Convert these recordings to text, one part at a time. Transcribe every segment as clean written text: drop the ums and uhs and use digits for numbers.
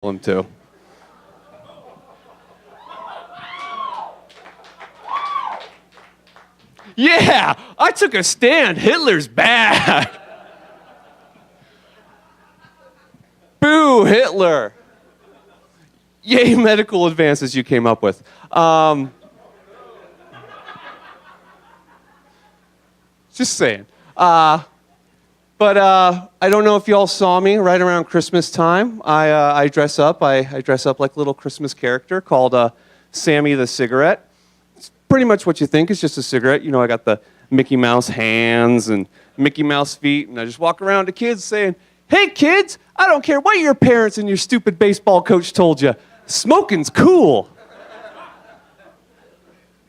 him too. Yeah, I took a stand. Hitler's bad. Boo, Hitler. Yay, medical advances you came up with. Just saying. But I don't know if you all saw me right around Christmas time. I dress up. I dress up like a little Christmas character called Sammy the Cigarette. It's pretty much what you think. It's just a cigarette. You know, I got the Mickey Mouse hands and Mickey Mouse feet, and I just walk around to kids saying, "Hey kids, I don't care what your parents and your stupid baseball coach told you. Smoking's cool."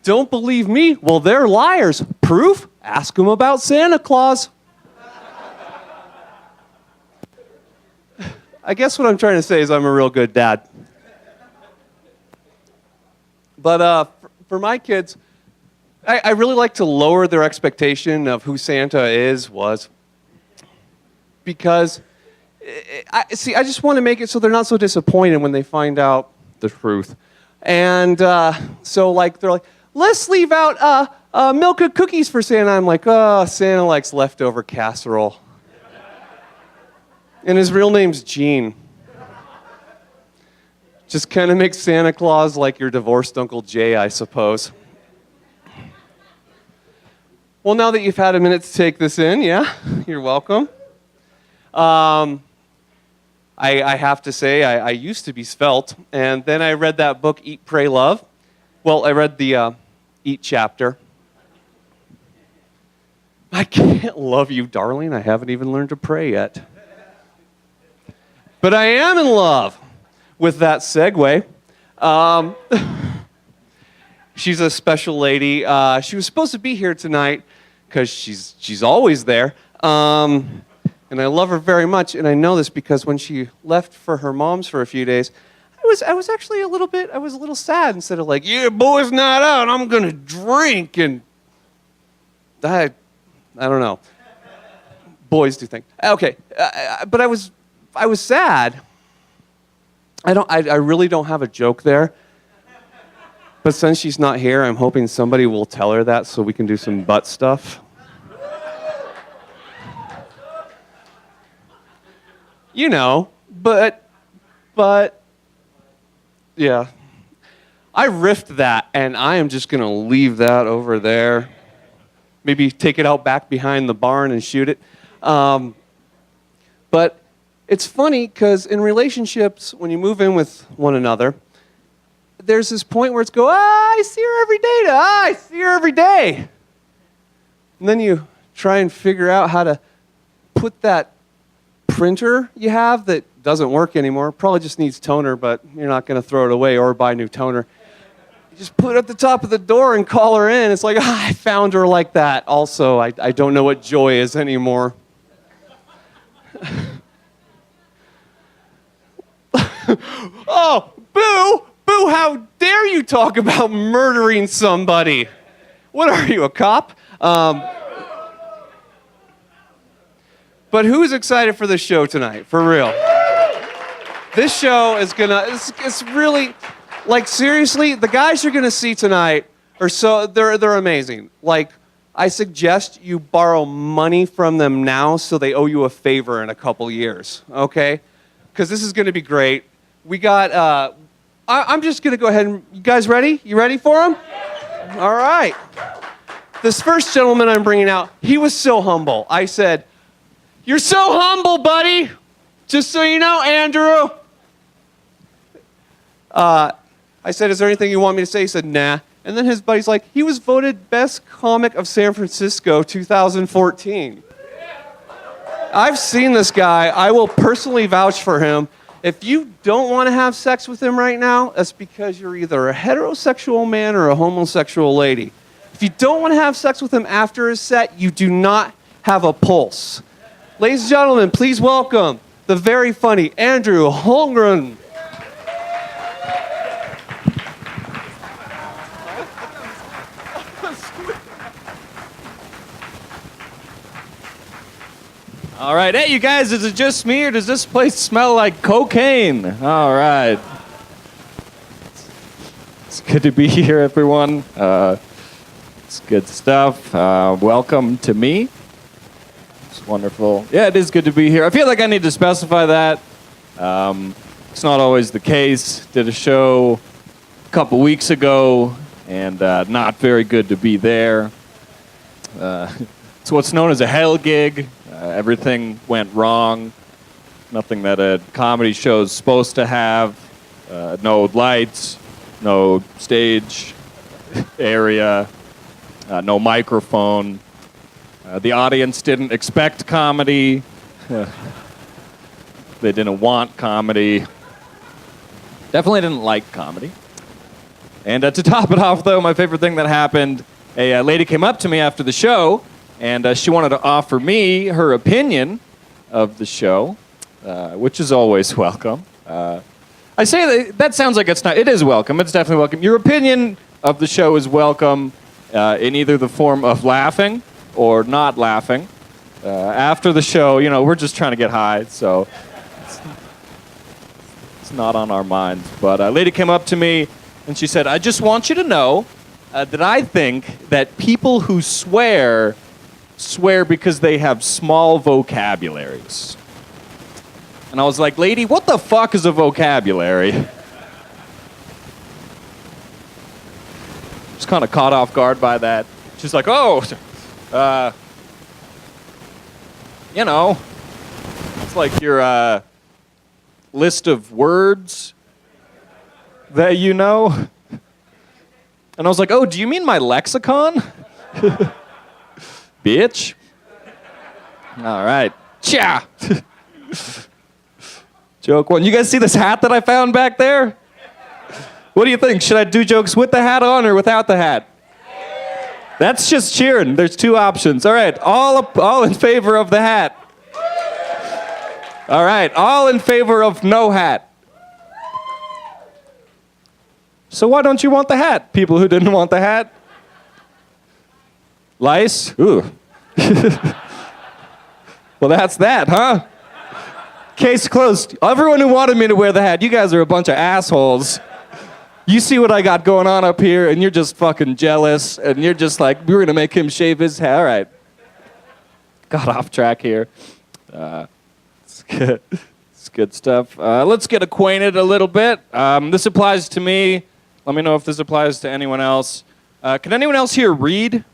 Don't believe me? Well, they're liars. Proof? Ask them about Santa Claus. I guess what I'm trying to say is I'm a real good dad. But for my kids, I really like to lower their expectation of who Santa was. Because, I just want to make it so they're not so disappointed when they find out the truth. And so, like, they're like, let's leave out milk and cookies for Santa. I'm like, oh, Santa likes leftover casserole. And his real name's Gene. Just kind of makes Santa Claus like your divorced Uncle Jay, I suppose. Well, now that you've had a minute to take this in, yeah, you're welcome. I have to say, I used to be svelte, and then I read that book, Eat, Pray, Love. Well, I read the Eat chapter. I can't love you, darling. I haven't even learned to pray yet. But I am in love with that segue. She's a special lady. She was supposed to be here tonight because she's always there. And I love her very much. And I know this because when she left for her mom's for a few days, I was actually a little sad. Instead of like, yeah, boys' night out, I'm going to drink. And I don't know. Boys do things. Okay. But I was sad. I really don't have a joke there. But since she's not here, I'm hoping somebody will tell her that so we can do some butt stuff. You know, but yeah. I riffed that, and I am just going to leave that over there. Maybe take it out back behind the barn and shoot it. But it's funny because in relationships, when you move in with one another, there's this point where it's I see her every day I see her every day. And then you try and figure out how to put that printer you have that doesn't work anymore, probably just needs toner, but you're not going to throw it away or buy new toner. You just put it at the top of the door and call her in. It's like, I found her like that. Also, I don't know what joy is anymore. Oh, boo! Boo, how dare you talk about murdering somebody? What are you, a cop? But who's excited for this show tonight? For real. This show is it's really, like, seriously, the guys you're gonna see tonight they're amazing. Like, I suggest you borrow money from them now so they owe you a favor in a couple years, okay? Because this is gonna be great. We got, I'm just gonna go ahead and, you guys ready? You ready for him? All right. This first gentleman I'm bringing out, he was so humble. I said, "You're so humble, buddy. Just so you know, Andrew." I said, "Is there anything you want me to say?" He said, "Nah." And then his buddy's like, "He was voted best comic of San Francisco 2014. I've seen this guy. I will personally vouch for him. If you don't want to have sex with him right now, that's because you're either a heterosexual man or a homosexual lady. If you don't want to have sex with him after his set, you do not have a pulse." Ladies and gentlemen, please welcome the very funny Andrew Holmgren. All right. Hey, you guys, is it just me or does this place smell like cocaine? All right. It's good to be here, everyone. It's good stuff. Welcome to me. It's wonderful. Yeah, it is good to be here. I feel like I need to specify that. It's not always the case. Did a show a couple weeks ago, and not very good to be there. It's what's known as a hell gig. Everything went wrong. Nothing that a comedy show is supposed to have. No lights, no stage area, no microphone. The audience didn't expect comedy. They didn't want comedy. Definitely didn't like comedy. And to top it off, though, my favorite thing that happened, a lady came up to me after the show, and she wanted to offer me her opinion of the show, which is always welcome. I say that sounds like it's not. It is welcome. It's definitely welcome. Your opinion of the show is welcome in either the form of laughing or not laughing. After the show, you know, we're just trying to get high, so it's not on our minds. But a lady came up to me, and she said, I just want you to know that I think that people who swear because they have small vocabularies. And I was like, lady, what the fuck is a vocabulary? Just kind of caught off guard by that. She's like, oh, you know, it's like your list of words that you know. And I was like, oh, do you mean my lexicon? Bitch. All right. Cha. Joke one. You guys see this hat that I found back there? What do you think? Should I do jokes with the hat on or without the hat? That's just cheering. There's two options. All right. All in favor of the hat. All right. All in favor of no hat. So why don't you want the hat? People who didn't want the hat? Lice? Ooh. Well, that's that, huh? Case closed. Everyone who wanted me to wear the hat, you guys are a bunch of assholes. You see what I got going on up here, and you're just fucking jealous, and you're just like, we're going to make him shave his hair. All right. Got off track here. It's good. It's good stuff. Let's get acquainted a little bit. This applies to me. Let me know if this applies to anyone else. Can anyone else here read?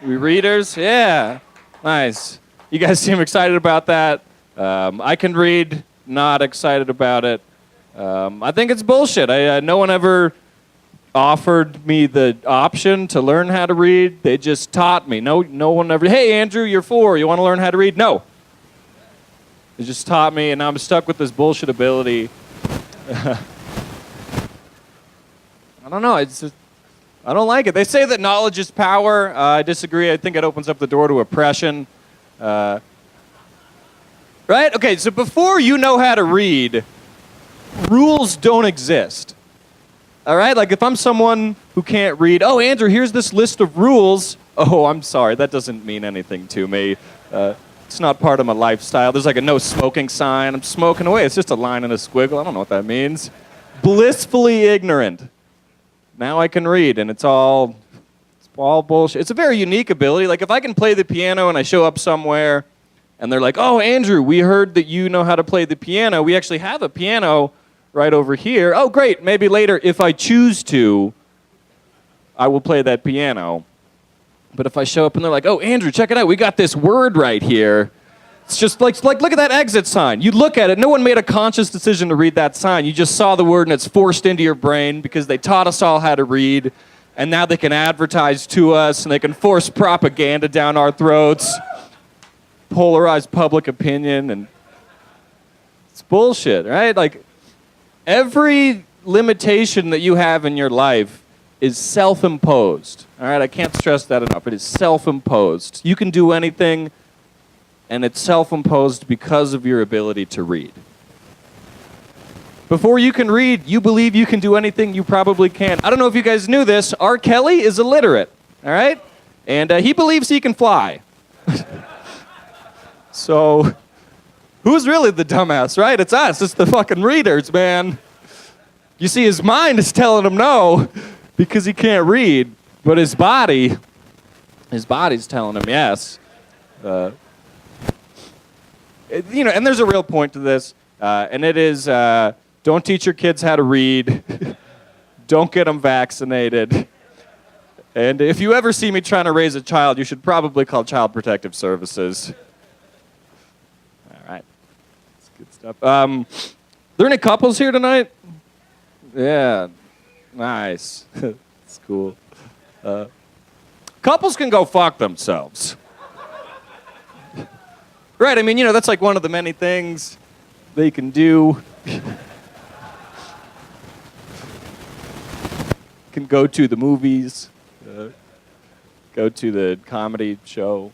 We readers? Yeah. Nice. You guys seem excited about that. I can read, not excited about it. I think it's bullshit. No one ever offered me the option to learn how to read. They just taught me. No one ever, hey, Andrew, you're 4. You want to learn how to read? No. They just taught me, and now I'm stuck with this bullshit ability. I don't know. I don't like it. They say that knowledge is power. I disagree. I think it opens up the door to oppression. Right? Okay, so before you know how to read, rules don't exist. All right? Like if I'm someone who can't read, oh, Andrew, here's this list of rules. Oh, I'm sorry. That doesn't mean anything to me. It's not part of my lifestyle. There's like a no smoking sign. I'm smoking away. It's just a line and a squiggle. I don't know what that means. Blissfully ignorant. Now I can read, and it's all bullshit. It's a very unique ability. Like if I can play the piano and I show up somewhere, and they're like, oh, Andrew, we heard that you know how to play the piano. We actually have a piano right over here. Oh, great. Maybe later, if I choose to, I will play that piano. But if I show up and they're like, oh, Andrew, check it out. We got this word right here. It's just like look at that exit sign. You look at it. No one made a conscious decision to read that sign. You just saw the word, and it's forced into your brain because they taught us all how to read. And now they can advertise to us, and they can force propaganda down our throats. Polarize public opinion, and it's bullshit, right? Like, every limitation that you have in your life is self-imposed, all right? I can't stress that enough. It is self-imposed. You can do anything, and it's self-imposed because of your ability to read. Before you can read, you believe you can do anything you probably can. I don't know if you guys knew this. R. Kelly is illiterate, all right? And he believes he can fly. So, who's really the dumbass, right? It's us. It's the fucking readers, man. You see, his mind is telling him no because he can't read, but his body's telling him yes. And there's a real point to this, and it is don't teach your kids how to read, don't get them vaccinated, and if you ever see me trying to raise a child, you should probably call Child Protective Services. All right, that's good stuff. There any couples here tonight? Yeah, nice. That's cool. Couples can go fuck themselves. Right, I mean, that's like one of the many things they can do. Can go to the movies, go to the comedy show,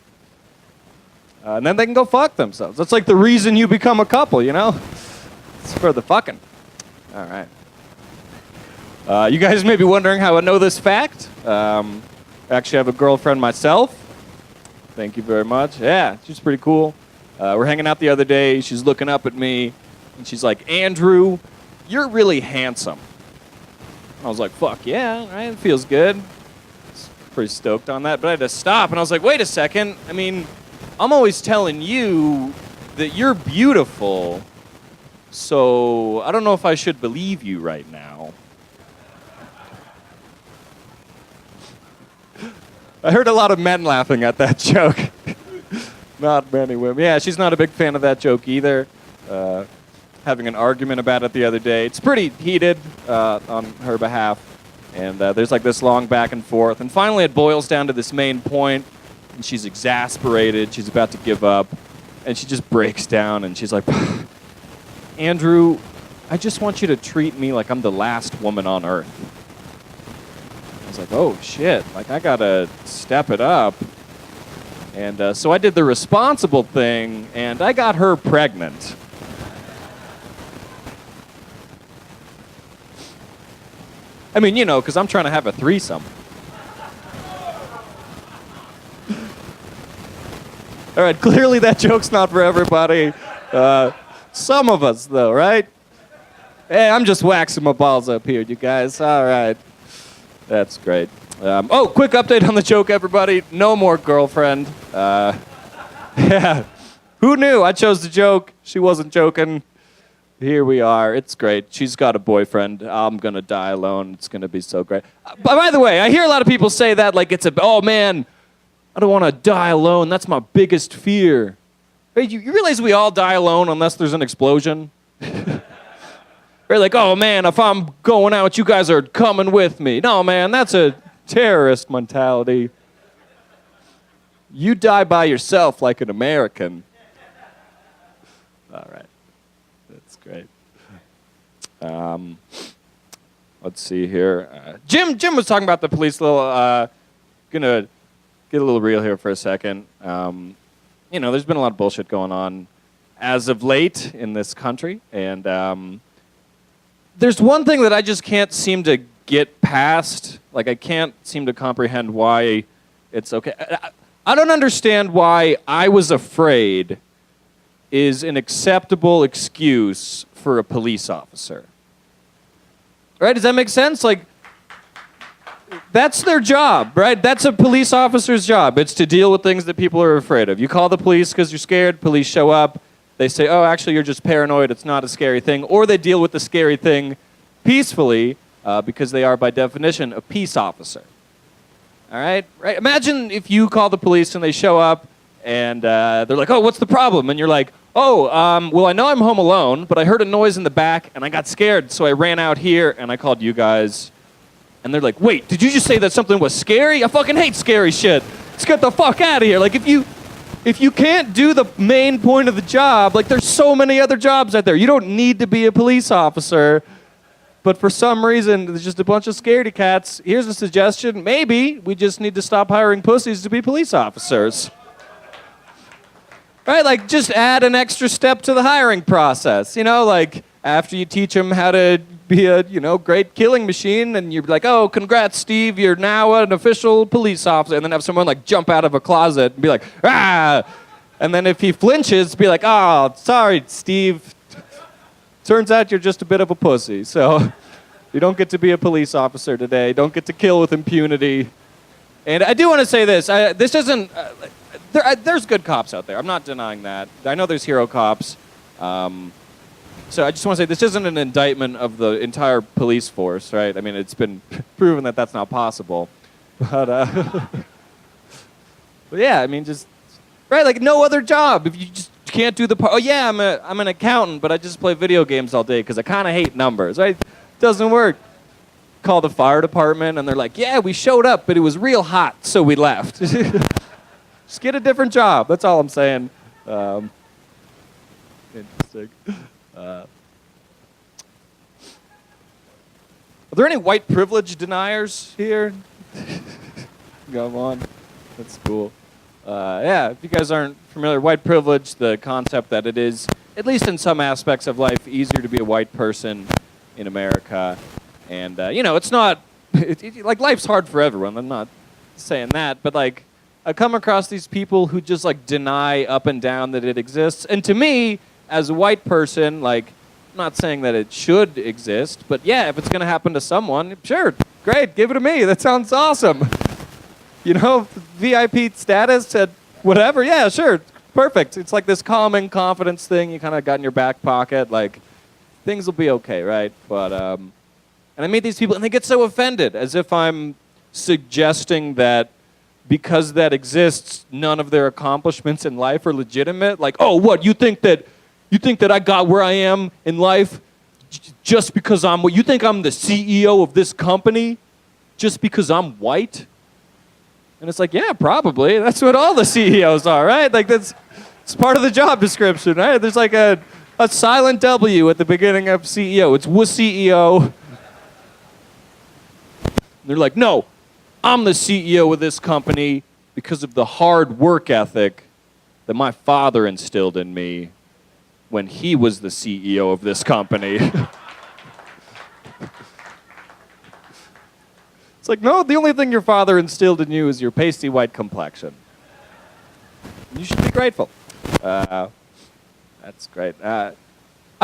and then they can go fuck themselves. That's like the reason you become a couple, It's for the fucking. All right. You guys may be wondering how I know this fact. I actually have a girlfriend myself. Thank you very much. Yeah, she's pretty cool. We're hanging out the other day. She's looking up at me, and she's like, "Andrew, you're really handsome." I was like, "Fuck yeah, right? It feels good." Pretty stoked on that, but I had to stop, and I was like, "Wait a second. I mean, I'm always telling you that you're beautiful, so I don't know if I should believe you right now." I heard a lot of men laughing at that joke. Not many women. Yeah, she's not a big fan of that joke either. Having an argument about it the other day. It's pretty heated on her behalf. And there's like this long back and forth. And finally it boils down to this main point. And she's exasperated. She's about to give up. And she just breaks down and she's like, "Andrew, I just want you to treat me like I'm the last woman on earth." I was like, "Oh shit, like I gotta step it up." And so I did the responsible thing, and I got her pregnant. I mean, because I'm trying to have a threesome. All right, clearly that joke's not for everybody. Some of us, though, right? Hey, I'm just waxing my balls up here, you guys. All right. That's great. Quick update on the joke, everybody. No more girlfriend. Yeah. Who knew? I chose the joke. She wasn't joking. Here we are. It's great. She's got a boyfriend. I'm going to die alone. It's going to be so great. By the way, I hear a lot of people say that like it's oh, man, I don't want to die alone. That's my biggest fear. Hey, you realize we all die alone unless there's an explosion? Right? Like, oh, man, if I'm going out, you guys are coming with me. No, man, that's a terrorist mentality. You die by yourself like an American. All right. That's great. Let's see here. Jym was talking about the police. Gonna get a little real here for a second. There's been a lot of bullshit going on as of late in this country, and there's one thing that I just can't seem to get past. Like, I can't seem to comprehend why it's okay. I don't understand why "I was afraid" is an acceptable excuse for a police officer. Right? Does that make sense? Like, that's their job, right? That's a police officer's job. It's to deal with things that people are afraid of. You call the police because you're scared. Police show up. They say, "Oh, actually, you're just paranoid. It's not a scary thing." Or they deal with the scary thing peacefully because they are, by definition, a peace officer. All right? Right? Imagine if you call the police and they show up and they're like, "Oh, what's the problem?" And you're like, "Oh, well, I know I'm home alone, but I heard a noise in the back and I got scared, so I ran out here and I called you guys." And they're like, "Wait, did you just say that something was scary? I fucking hate scary shit. Let's get the fuck out of here." Like, if you can't do the main point of the job, like, there's so many other jobs out there. You don't need to be a police officer. But for some reason, there's just a bunch of scaredy cats. Here's a suggestion. Maybe we just need to stop hiring pussies to be police officers. Right? Like, just add an extra step to the hiring process. Like, after you teach them how to be a, great killing machine, and you're like, "Oh, congrats, Steve, you're now an official police officer." And then have someone, like, jump out of a closet and be like, "Ah, And then if he flinches, be like, oh, sorry, Steve. Turns out you're just a bit of a pussy. So you don't get to be a police officer today. Don't get to kill with impunity. And I do want to say this. This isn't... there's good cops out there. I'm not denying that. I know there's hero cops. So I just want to say this isn't an indictment of the entire police force, right? I mean, it's been proven that that's not possible. But, but yeah, I mean, just... Right, like no other job. If you just can't do the part. Oh yeah, I'm an accountant, but I just play video games all day because I kind of hate numbers. Right, doesn't work. Call the fire department and they're like, yeah, we showed up, but it was real hot, so we left. Just get a different job. That's all I'm saying. Interesting. Are there any white privilege deniers here? Come on, that's cool. Yeah, if you guys aren't familiar, white privilege, the concept that it is, at least in some aspects of life, easier to be a white person in America. And, you know, it's not, like, life's hard for everyone. I'm not saying that. But, like, I come across these people who just, like, deny up and down that it exists. And to me, as a white person, like, I'm not saying that it should exist. But, yeah, if it's going to happen to someone, sure, great, give it to me. That sounds awesome. You know, VIP status at whatever, yeah, sure, perfect. It's like this calming confidence thing you kind of got in your back pocket, like, things will be okay, right? But, and I meet these people, and they get so offended, as if I'm suggesting that because that exists, none of their accomplishments in life are legitimate. Like, oh, what, you think that I got where I am in life just because you think I'm the CEO of this company just because I'm white? And it's like, yeah, probably. That's what all the CEOs are, right? Like, it's part of the job description, right? There's like a silent W at the beginning of CEO. It's was CEO. And they're like, no, I'm the CEO of this company because of the hard work ethic that my father instilled in me when he was the CEO of this company. It's like, no, the only thing your father instilled in you is your pasty white complexion. You should be grateful. That's great. I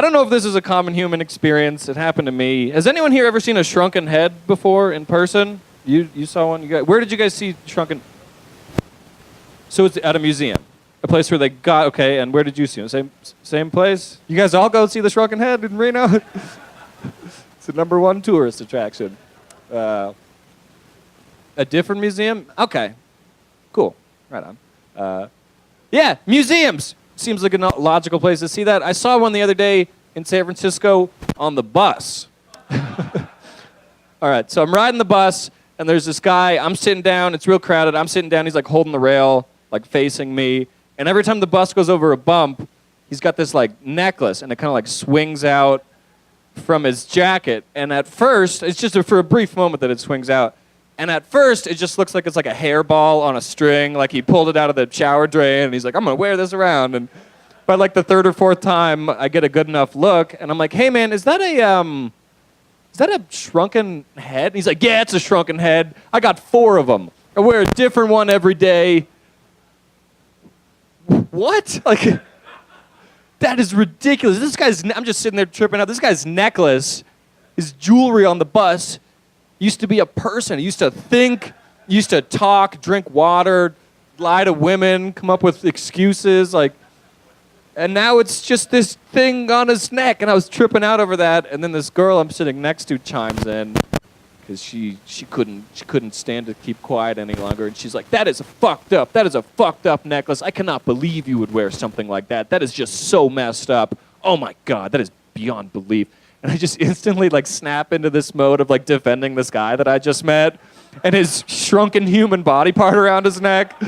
don't know if this is a common human experience. It happened to me. Has anyone here ever seen a shrunken head before in person? You saw one? Where did you guys see shrunken? So it's at a museum. A place where they got, okay, and where did you see them? Same place? You guys all go see the shrunken head in Reno? It's the #1 tourist attraction. A different museum? Okay. Cool. Right on. Yeah, museums. Seems like a logical place to see that. I saw one the other day in San Francisco on the bus. All right, so I'm riding the bus, and there's this guy. I'm sitting down. It's real crowded. I'm sitting down. He's, like, holding the rail, like, facing me. And every time the bus goes over a bump, he's got this, like, necklace, and it kind of, like, swings out from his jacket. And at first, it's just for a brief moment that it swings out. And at first, it just looks like it's like a hairball on a string, like he pulled it out of the shower drain, and he's like, I'm going to wear this around. And by like the third or fourth time, I get a good enough look, and I'm like, hey, man, is that a shrunken head? And he's like, yeah, it's a shrunken head. I got 4 of them. I wear a different one every day. What? Like, that is ridiculous. I'm just sitting there tripping out. This guy's necklace, his jewelry on the bus, used to be a person. He used to think, used to talk, drink water, lie to women, come up with excuses, like, and now it's just this thing on his neck, and I was tripping out over that, and then this girl I'm sitting next to chimes in, because she couldn't stand to keep quiet any longer, and she's like, that is a fucked up necklace. I cannot believe you would wear something like that. That is just so messed up. Oh my God, that is beyond belief. And I just instantly, like, snap into this mode of, like, defending this guy that I just met and his shrunken human body part around his neck.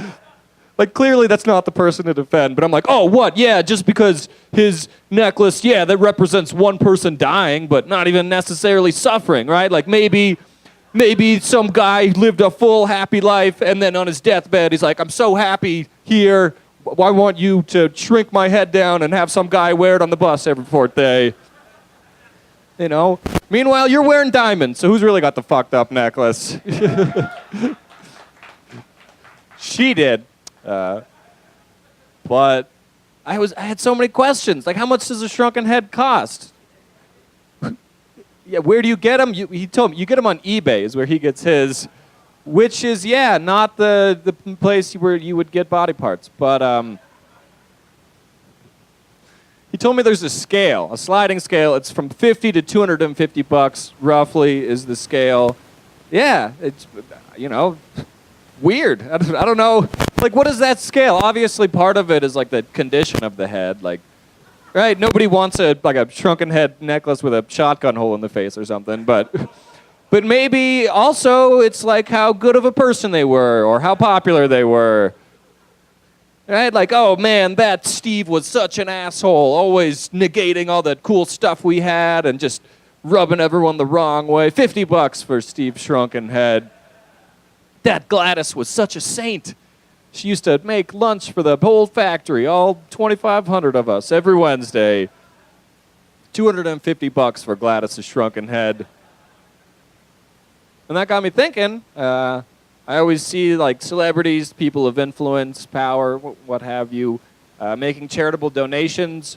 Like, clearly that's not the person to defend. But I'm like, oh, what? Yeah, just because his necklace, yeah, that represents one person dying, but not even necessarily suffering, right? Like, maybe some guy lived a full, happy life, and then on his deathbed, he's like, I'm so happy here. I want you to shrink my head down and have some guy wear it on the bus every 4th day. You know? Meanwhile, you're wearing diamonds, so who's really got the fucked up necklace? She did. But I had so many questions. Like, how much does a shrunken head cost? Yeah, where do you get them? He told me you get them on eBay is where he gets his, which is, not the place where you would get body parts. But he told me there's a scale, a sliding scale. It's from $50 to $250 roughly is the scale. Yeah, it's, weird. I don't know. Like, what is that scale? Obviously, part of it is like the condition of the head. Like, right? Nobody wants a shrunken head necklace with a shotgun hole in the face or something. But maybe also it's like how good of a person they were or how popular they were. Right? Like, oh man, that Steve was such an asshole, always negating all the cool stuff we had and just rubbing everyone the wrong way. $50 for Steve's shrunken head. That Gladys was such a saint. She used to make lunch for the whole factory, all 2,500 of us, every Wednesday. $250 for Gladys' shrunken head. And that got me thinking. I always see like celebrities, people of influence, power, what have you, making charitable donations,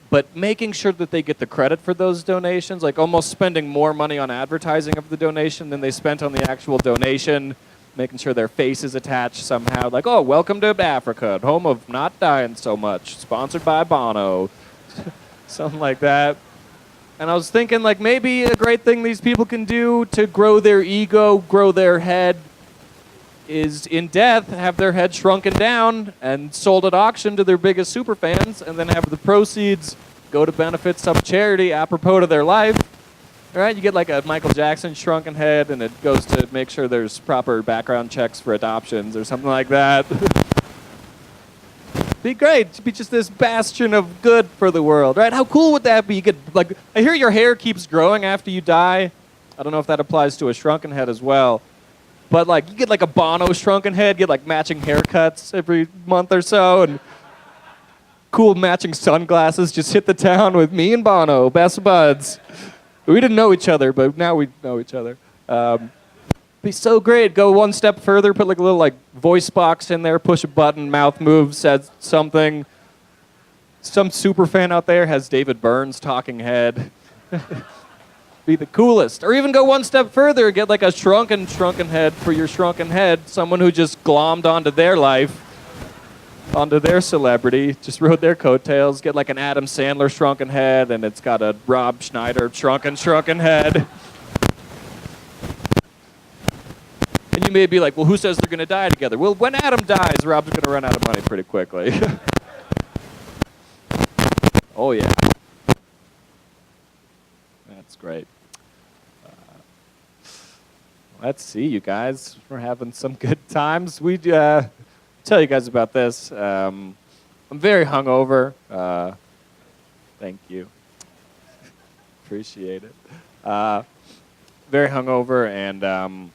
but making sure that they get the credit for those donations, like almost spending more money on advertising of the donation than they spent on the actual donation. Making sure their face is attached somehow. Like, oh, welcome to Africa, home of not dying so much. Sponsored by Bono. Something like that. And I was thinking, like, maybe a great thing these people can do to grow their ego, grow their head, is in death, have their head shrunken down and sold at auction to their biggest superfans, and then have the proceeds go to benefit some charity apropos to their life. All right, you get like a Michael Jackson shrunken head, and it goes to make sure there's proper background checks for adoptions or something like that. Be great to be just this bastion of good for the world, right? How cool would that be? You get like, I hear your hair keeps growing after you die. I don't know if that applies to a shrunken head as well, but like you get like a Bono shrunken head, get like matching haircuts every month or so, and cool matching sunglasses. Just hit the town with me and Bono, best buds. We didn't know each other, but now we know each other. Be so great. Go one step further, put like a little like voice box in there, push a button, mouth moves, says something. Some super fan out there has David Byrne's talking head. Be the coolest. Or even go one step further, get like a shrunken head for your shrunken head, someone who just glommed onto their life, onto their celebrity, just rode their coattails, get like an Adam Sandler shrunken head, and it's got a Rob Schneider shrunken head. And you may be like, well, who says they're going to die together? Well, when Adam dies, Rob's going to run out of money pretty quickly. Oh, yeah. That's great. Let's see, you guys. We're having some good times. We tell you guys about this. I'm very hungover. Thank you. Appreciate it. Very hungover, and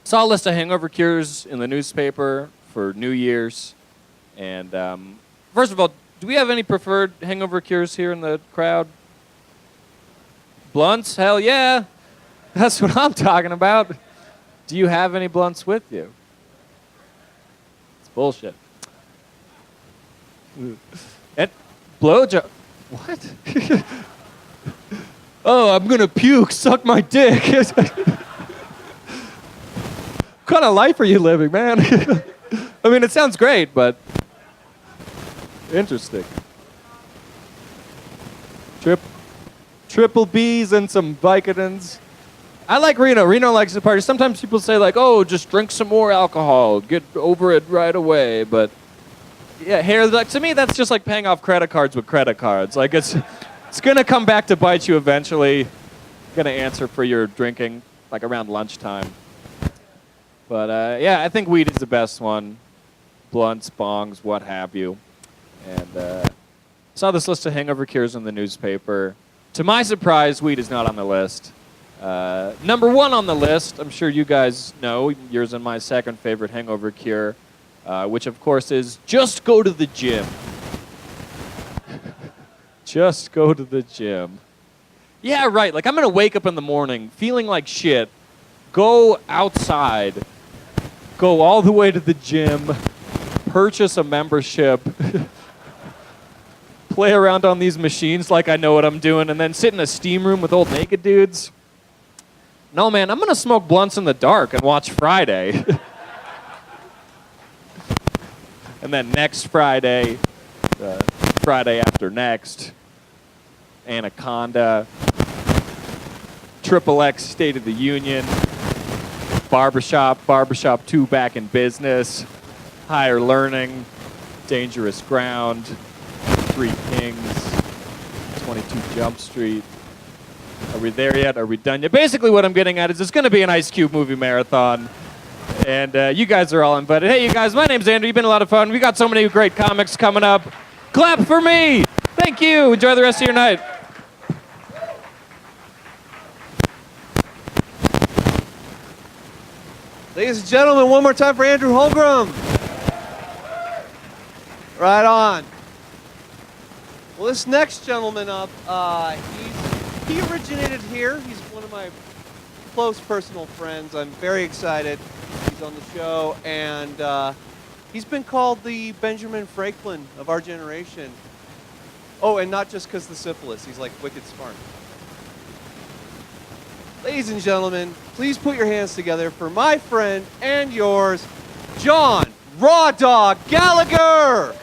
saw a list of hangover cures in the newspaper for New Year's. And first of all, do we have any preferred hangover cures here in the crowd? Blunts? Hell yeah. That's what I'm talking about. Do you have any blunts with you? It's bullshit. And blowjob. What? Oh, I'm gonna puke. Suck my dick. What kind of life are you living, man? I mean, it sounds great, but interesting. Triple B's and some Vicodins. I like Reno. Reno likes to party. Sometimes people say like, oh, just drink some more alcohol. Get over it right away. But yeah, hair, like, to me, that's just like paying off credit cards with credit cards. Like it's going to come back to bite you eventually. Going to answer for your drinking like around lunchtime. But yeah, I think weed is the best one. Blunts, bongs, what have you. And saw this list of hangover cures in the newspaper. To my surprise, weed is not on the list. Number one on the list, I'm sure you guys know, yours and my second favorite hangover cure, which of course is just go to the gym. Just go to the gym. Yeah, right. Like I'm going to wake up in the morning feeling like shit, go outside, go all the way to the gym, purchase a membership, play around on these machines like I know what I'm doing, and then sit in a steam room with old naked dudes. No, man, I'm going to smoke blunts in the dark and watch Friday. And then next Friday, Friday after next, Anaconda, Triple X State of the Union, Barbershop 2 back in business, Higher Learning, Dangerous Ground, Three Kings, 22 Jump Street. Are we there yet? Are we done yet? Basically what I'm getting at is it's going to be an Ice Cube movie marathon. And you guys are all invited. Hey, you guys, my name's Andrew. You've been a lot of fun. We got so many great comics coming up. Clap for me. Thank you. Enjoy the rest of your night. Ladies and gentlemen, one more time for Andrew Holmgren. Right on. Well, this next gentleman up, he originated here. He's one of my close personal friends. I'm very excited he's on the show, and he's been called the Benjamin Franklin of our generation. Oh, and not just because the syphilis. He's like wicked smart. Ladies and gentlemen, please put your hands together for my friend and yours, John Raw Dog Gallagher.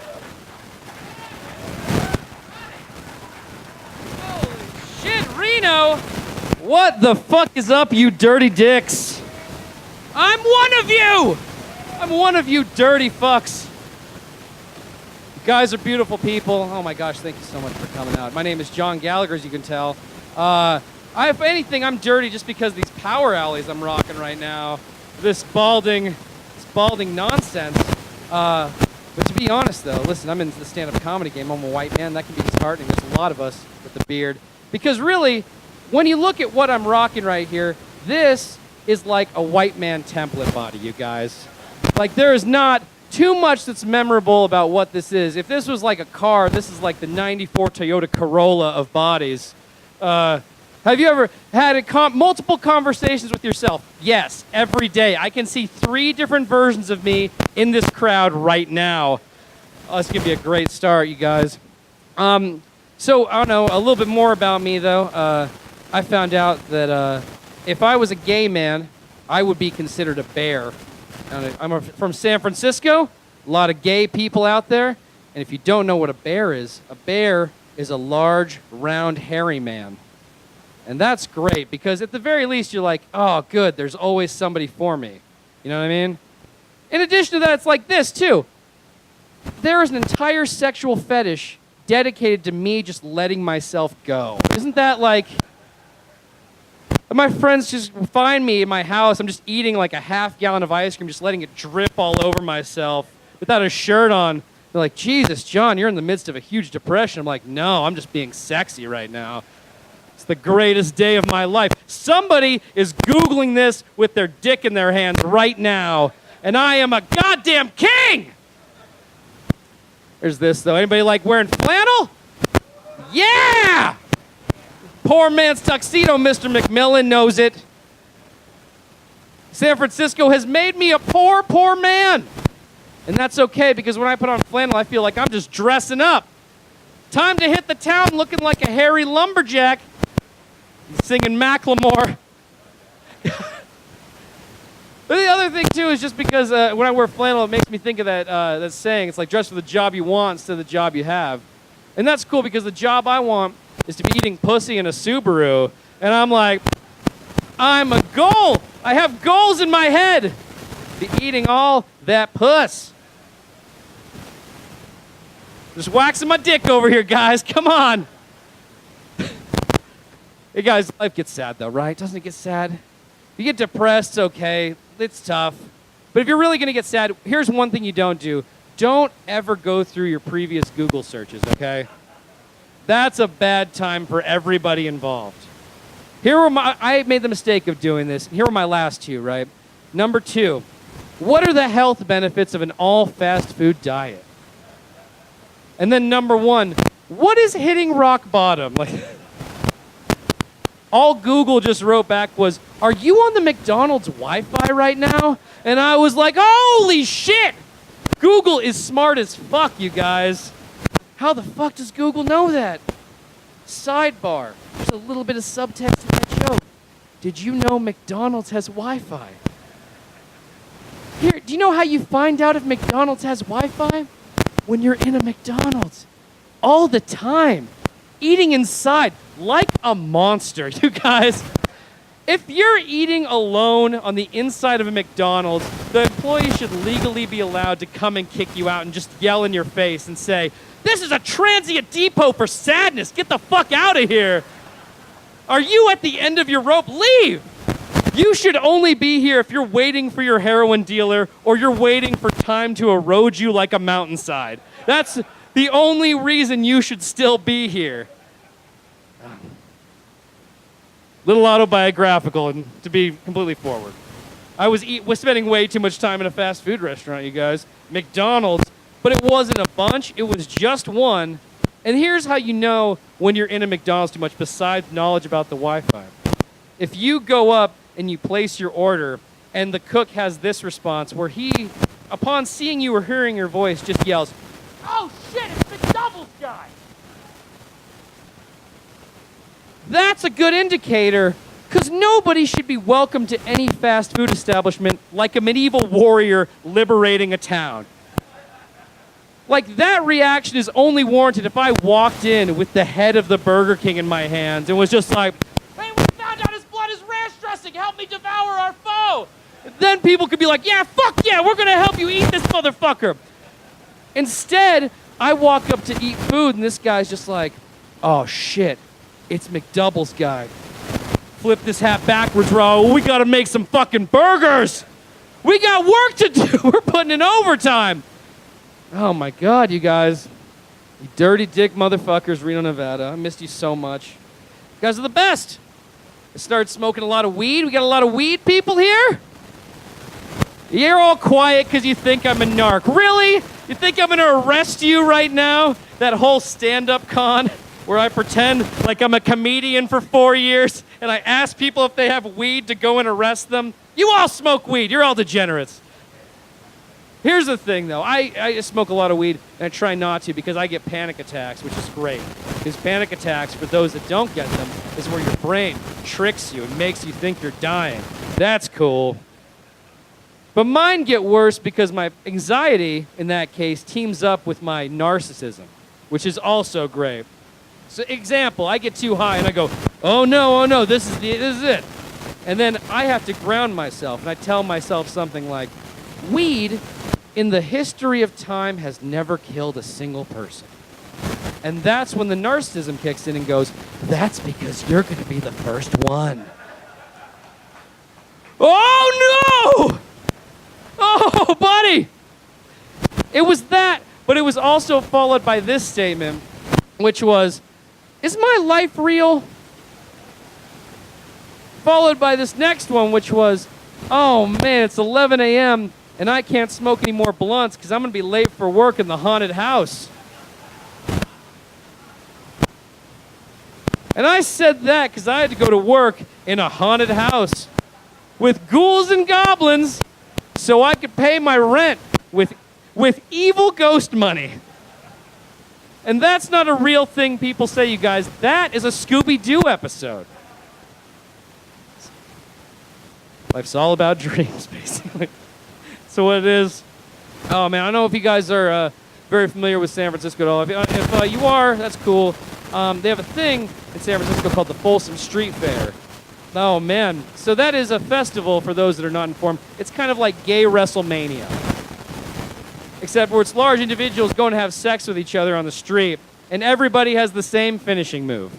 Holy shit, Reno! What the fuck is up, you dirty dicks? I'm one of you! I'm one of you dirty fucks. You guys are beautiful people. Oh my gosh, thank you so much for coming out. My name is John Gallagher, as you can tell. If anything, I'm dirty just because these power alleys I'm rocking right now. This balding nonsense. But to be honest, though, listen, I'm in the stand-up comedy game. I'm a white man. That can be disheartening. There's a lot of us with the beard. Because really, when you look at what I'm rocking right here, this is like a white man template body, you guys. Like, there is not too much that's memorable about what this is. If this was like a car, this is like the 94 Toyota Corolla of bodies. Have you ever had multiple conversations with yourself? Yes, every day. I can see 3 different versions of me in this crowd right now. Oh, this could be a great start, you guys. So, I don't know, a little bit more about me, though. I found out that if I was a gay man, I would be considered a bear. I'm from San Francisco, a lot of gay people out there. And if you don't know what a bear is a large, round, hairy man. And that's great, because at the very least, you're like, oh, good, there's always somebody for me. You know what I mean? In addition to that, it's like this, too. There is an entire sexual fetish dedicated to me just letting myself go. Isn't that like... My friends just find me in my house, I'm just eating like a half-gallon of ice cream, just letting it drip all over myself without a shirt on. They're like, Jesus, John, you're in the midst of a huge depression. I'm like, no, I'm just being sexy right now. It's the greatest day of my life. Somebody is Googling this with their dick in their hands right now, and I am a goddamn king! There's this, though. Anybody like wearing flannel? Yeah! Poor man's tuxedo, Mr. McMillan knows it. San Francisco has made me a poor, poor man. And that's okay, because when I put on flannel, I feel like I'm just dressing up. Time to hit the town looking like a hairy lumberjack. Singing Macklemore. But the other thing, too, is just because when I wear flannel, it makes me think of that saying. It's like, dress for the job you want instead of the job you have. And that's cool, because the job I want is to be eating pussy in a Subaru. And I'm like, I'm a goal. I have goals in my head. Be eating all that puss. Just waxing my dick over here, guys. Come on. Hey, guys, life gets sad, though, right? Doesn't it get sad? If you get depressed, it's okay. It's tough. But if you're really going to get sad, here's one thing you don't do. Don't ever go through your previous Google searches, okay? That's a bad time for everybody involved. I made the mistake of doing this. Here are my last 2, right? Number 2, what are the health benefits of an all-fast food diet? And then number 1, what is hitting rock bottom? Like, all Google just wrote back was, are you on the McDonald's Wi-Fi right now? And I was like, holy shit! Google is smart as fuck, you guys. How the fuck does Google know that? Sidebar. There's a little bit of subtext in that joke. Did you know McDonald's has Wi-Fi? Here, do you know how you find out if McDonald's has Wi-Fi? When you're in a McDonald's. All the time. Eating inside like a monster, you guys. If you're eating alone on the inside of a McDonald's, the employee should legally be allowed to come and kick you out and just yell in your face and say, "This is a transient depot for sadness. Get the fuck out of here. Are you at the end of your rope? Leave. You should only be here if you're waiting for your heroin dealer or you're waiting for time to erode you like a mountainside. That's the only reason you should still be here." Little autobiographical, and to be completely forward. I was spending way too much time in a fast food restaurant, you guys. McDonald's, but it wasn't a bunch, it was just one. And here's how you know when you're in a McDonald's too much, besides knowledge about the Wi-Fi. If you go up and you place your order, and the cook has this response where he, upon seeing you or hearing your voice, just yells, "Oh shit, it's McDoubles guy!" That's a good indicator, because nobody should be welcome to any fast food establishment like a medieval warrior liberating a town. Like, that reaction is only warranted if I walked in with the head of the Burger King in my hands and was just like, "Hey, we found out his blood is ranch dressing. Help me devour our foe." Then people could be like, "Yeah, fuck yeah, we're going to help you eat this motherfucker." Instead, I walk up to eat food, and this guy's just like, "Oh, shit. It's McDoubles guy. Flip this hat backwards, bro. We gotta make some fucking burgers. We got work to do. We're putting in overtime." Oh my God, you guys. You dirty dick motherfuckers, Reno, Nevada. I missed you so much. You guys are the best. I started smoking a lot of weed. We got a lot of weed people here. You're all quiet because you think I'm a narc. Really? You think I'm gonna arrest you right now? That whole stand-up con where I pretend like I'm a comedian for 4 years and I ask people if they have weed to go and arrest them? You all smoke weed. You're all degenerates. Here's the thing, though. I smoke a lot of weed, and I try not to because I get panic attacks, which is great. Because panic attacks, for those that don't get them, is where your brain tricks you and makes you think you're dying. That's cool. But mine get worse because my anxiety, in that case, teams up with my narcissism, which is also great. So, example, I get too high and I go, oh no, this is it. And then I have to ground myself, and I tell myself something like, weed, in the history of time, has never killed a single person. And that's when the narcissism kicks in and goes, that's because you're going to be the first one. Oh no! Oh, buddy! It was that, but it was also followed by this statement, which was, is my life real? Followed by this next one, which was, oh man, it's 11 a.m. and I can't smoke any more blunts because I'm going to be late for work in the haunted house. And I said that because I had to go to work in a haunted house with ghouls and goblins so I could pay my rent with evil ghost money. And that's not a real thing people say, you guys. That is a Scooby-Doo episode. Life's all about dreams, basically. So what it is, oh man, I don't know if you guys are very familiar with San Francisco at all. If you are, that's cool. They have a thing in San Francisco called the Folsom Street Fair. Oh man, so that is a festival for those that are not informed. It's kind of like gay WrestleMania. Except where it's large individuals going to have sex with each other on the street, and everybody has the same finishing move.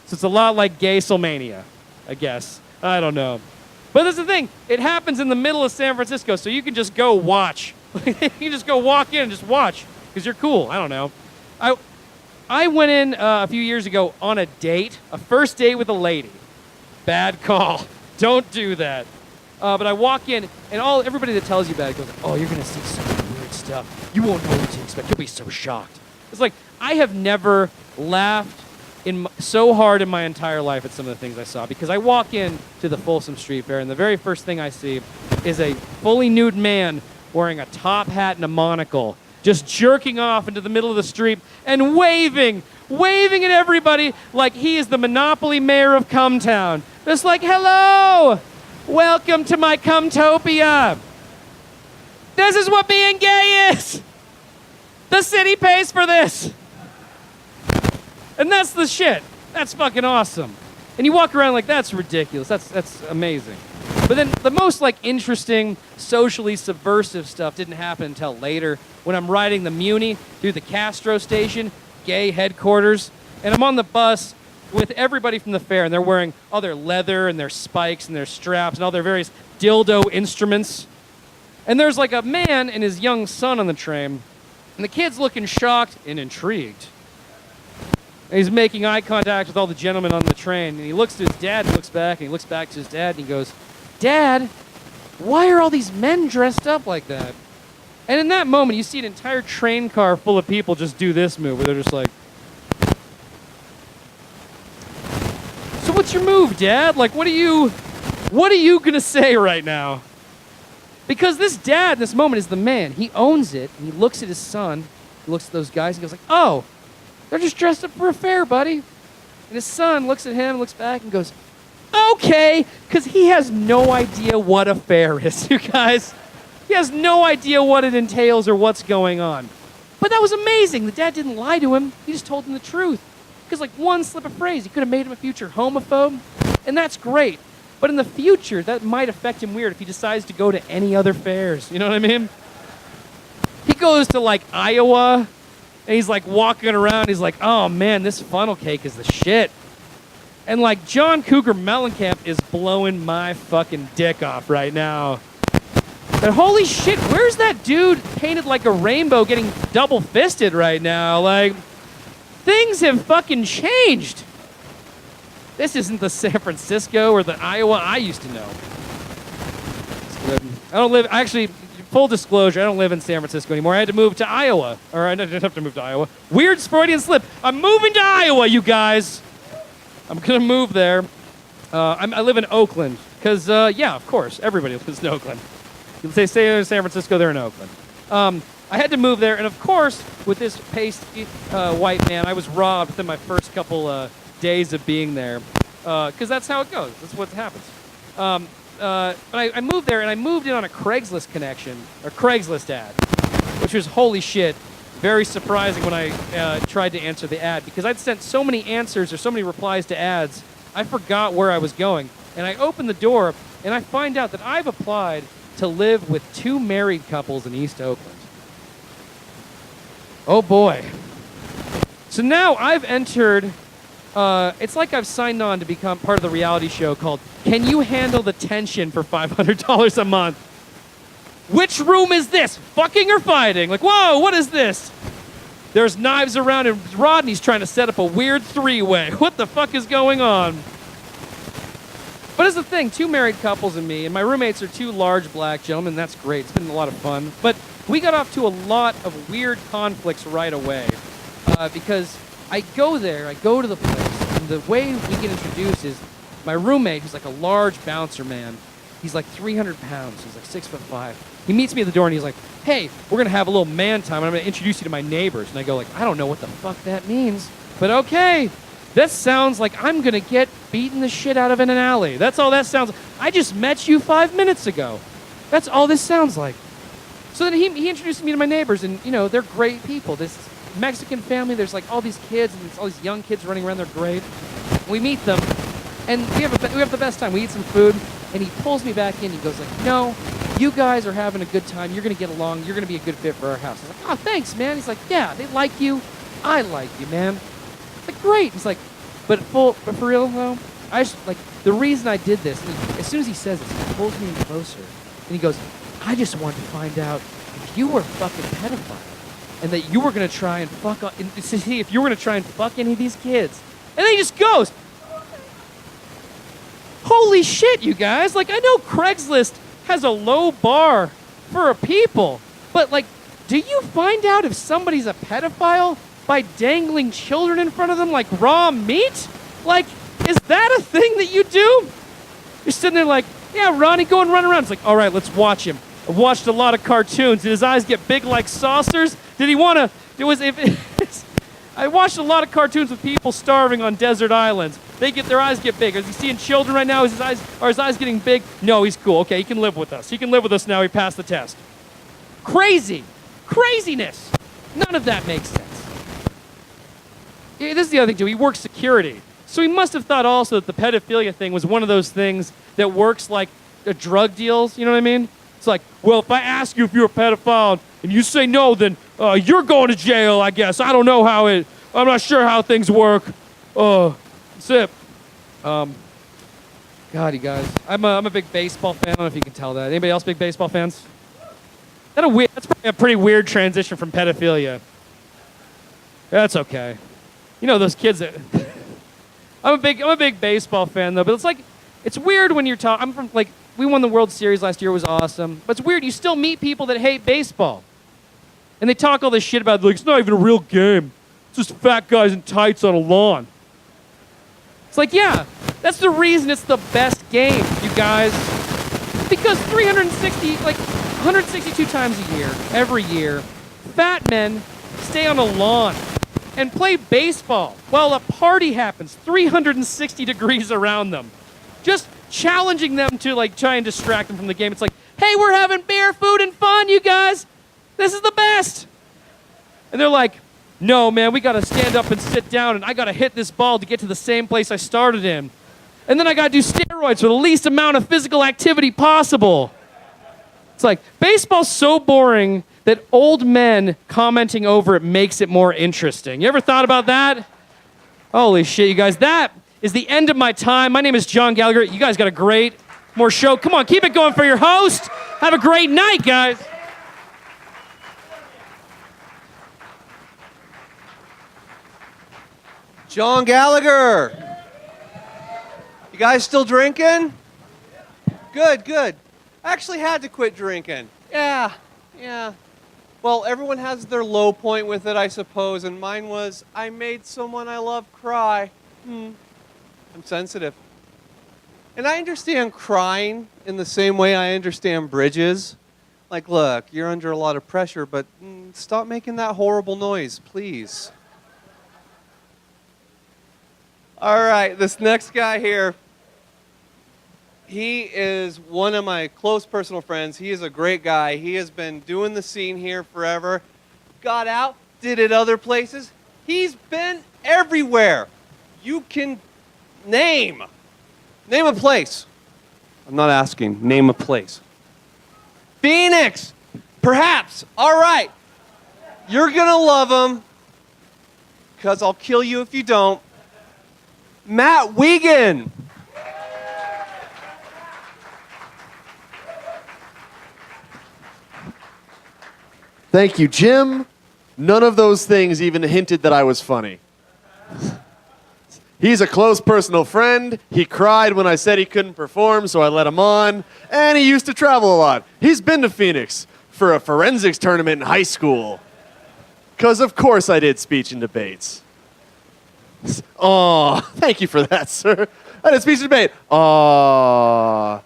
So it's a lot like Gay-Solmania, I guess. I don't know. But that's the thing. It happens in the middle of San Francisco, so you can just go watch. You can just go walk in and just watch, because you're cool. I don't know. I went in a few years ago on a date, a first date with a lady. Bad call. Don't do that. But I walk in, and everybody that tells you about it goes, oh, you're going to see some weird stuff. You won't know what to expect. You'll be so shocked. It's like, I have never laughed so hard in my entire life at some of the things I saw, because I walk in to the Folsom Street Fair, and the very first thing I see is a fully nude man wearing a top hat and a monocle, just jerking off into the middle of the street and waving at everybody like he is the Monopoly mayor of Cumtown. Just like, hello, welcome to my Cumtopia. This is what being gay is. The city pays for this. And that's the shit. That's fucking awesome. And you walk around like, that's ridiculous. That's amazing. But then the most like interesting, socially subversive stuff didn't happen until later when I'm riding the Muni through the Castro station, gay headquarters, and I'm on the bus with everybody from the fair, and they're wearing all their leather and their spikes and their straps and all their various dildo instruments. And there's like a man and his young son on the train, and the kid's looking shocked and intrigued. And he's making eye contact with all the gentlemen on the train, and he looks to his dad and looks back, and he looks back to his dad, and he goes, Dad, why are all these men dressed up like that? And in that moment, you see an entire train car full of people just do this move, where they're just like, so what's your move, Dad? Like, what are you gonna say right now? Because this dad in this moment is the man. He owns it, and he looks at his son, he looks at those guys, and goes like, oh, they're just dressed up for a fair, buddy. And his son looks at him, looks back, and goes, okay, because he has no idea what a fair is, you guys. He has no idea what it entails or what's going on. But that was amazing. The dad didn't lie to him. He just told him the truth. Because like one slip of phrase, he could have made him a future homophobe. And that's great. But in the future, that might affect him weird if he decides to go to any other fairs. You know what I mean? He goes to like Iowa, and he's like walking around. He's like, oh man, this funnel cake is the shit. And like John Cougar Mellencamp is blowing my fucking dick off right now. But holy shit, where's that dude painted like a rainbow getting double fisted right now? Like, things have fucking changed. This isn't the San Francisco or the Iowa I used to know. I don't live, actually, full disclosure, I don't live in San Francisco anymore. I had to move to Iowa. Or I didn't have to move to Iowa. Weird Freudian slip. I'm moving to Iowa, you guys. I'm going to move there. I live in Oakland. Because, yeah, of course, everybody lives in Oakland. They say in San Francisco, they're in Oakland. I had to move there, and of course, with this pasty white man, I was robbed within my first couple days of being there. Because that's how it goes. That's what happens. But I moved there, and I moved in on a Craigslist connection, or Craigslist ad, which was holy shit. Very surprising when I tried to answer the ad, because I'd sent so many answers or so many replies to ads, I forgot where I was going. And I opened the door, and I find out that I've applied to live with 2 married couples in East Oakland. Oh boy. So now I've entered, it's like I've signed on to become part of the reality show called Can You Handle the Tension for $500 a month? Which room is this? Fucking or fighting? Like, whoa, what is this? There's knives around and Rodney's trying to set up a weird 3-way. What the fuck is going on? But as the thing, 2 married couples and me, and my roommates are 2 large black gentlemen. That's great. It's been a lot of fun. But we got off to a lot of weird conflicts right away because I go there, I go to the place, and the way we get introduced is my roommate, who's like a large bouncer man, he's like 300 pounds, he's like 6'5". He meets me at the door and he's like, hey, we're going to have a little man time and I'm going to introduce you to my neighbors. And I go like, I don't know what the fuck that means, but okay. This sounds like I'm going to get beaten the shit out of in an alley. That's all that sounds like. I just met you 5 minutes ago. That's all this sounds like. So then he introduced me to my neighbors, and, you know, they're great people. This Mexican family, there's like all these kids, and there's all these young kids running around. They're great. We meet them, and we have the best time. We eat some food, and he pulls me back in. He goes like, no, you guys are having a good time. You're going to get along. You're going to be a good fit for our house. I was like, oh, thanks, man. He's like, yeah, they like you. I like you, man. Like, great. He's like, but for real though, I just, like, the reason I did this, as soon as he says this, he pulls me in closer, and he goes, I just wanted to find out if you were a fucking pedophile, and that you were gonna try and fuck up, and to see if you were gonna try and fuck any of these kids. And then he just goes, holy shit, you guys! Like, I know Craigslist has a low bar for people, but like, do you find out if somebody's a pedophile by dangling children in front of them like raw meat? Like, is that a thing that you do? You're sitting there like, yeah, Ronnie, go and run around. It's like, all right, let's watch him. I've watched a lot of cartoons. Did his eyes get big like saucers? Did he want to? I watched a lot of cartoons with people starving on desert islands. Their eyes get big. Is he seeing children right now? Are his eyes getting big? No, he's cool. Okay, he can live with us. He can live with us now. He passed the test. Crazy. Craziness. None of that makes sense. Yeah, this is the other thing, too. He works security. So he must have thought also that the pedophilia thing was one of those things that works like drug deals. You know what I mean? It's like, well, if I ask you if you're a pedophile and you say no, then you're going to jail, I guess. I don't know I'm not sure how things work. Sip. God, you guys. I'm a big baseball fan. I don't know if you can tell that. Anybody else big baseball fans? That's probably a pretty weird transition from pedophilia. That's okay. You know those kids that... I'm a big baseball fan, though, but it's weird when you're talking... I'm from, we won the World Series last year. It was awesome. But it's weird. You still meet people that hate baseball. And they talk all this shit about, it's not even a real game. It's just fat guys in tights on a lawn. It's yeah, that's the reason it's the best game, you guys. Because 162 times a year, every year, fat men stay on a lawn and play baseball while a party happens 360 degrees around them. Just challenging them to try and distract them from the game. It's hey, we're having beer, food, and fun, you guys. This is the best. And they're no, man, we got to stand up and sit down, and I got to hit this ball to get to the same place I started in. And then I got to do steroids for the least amount of physical activity possible. It's baseball's so boring that old men commenting over it makes it more interesting. You ever thought about that? Holy shit, you guys. That is the end of my time. My name is John Gallagher. You guys got a great more show. Come on, keep it going for your host. Have a great night, guys. John Gallagher. You guys still drinking? Good, good. I actually had to quit drinking. Yeah. Well, everyone has their low point with it, I suppose, and mine was I made someone I love cry. I'm sensitive. And I understand crying in the same way I understand bridges. Look, you're under a lot of pressure, but stop making that horrible noise, please. All right, this next guy here, he is one of my close personal friends. He is a great guy. He has been doing the scene here forever. Got out, did it other places. He's been everywhere. You can name a place. I'm not asking, name a place. Phoenix, perhaps. All right, you're gonna love him, because I'll kill you if you don't. Matt Wiggin. Thank you, Jim. None of those things even hinted that I was funny. He's a close personal friend. He cried when I said he couldn't perform, so I let him on. And he used to travel a lot. He's been to Phoenix for a forensics tournament in high school. Because of course I did speech and debates. Oh, thank you for that, sir. I did speech and debate. Oh,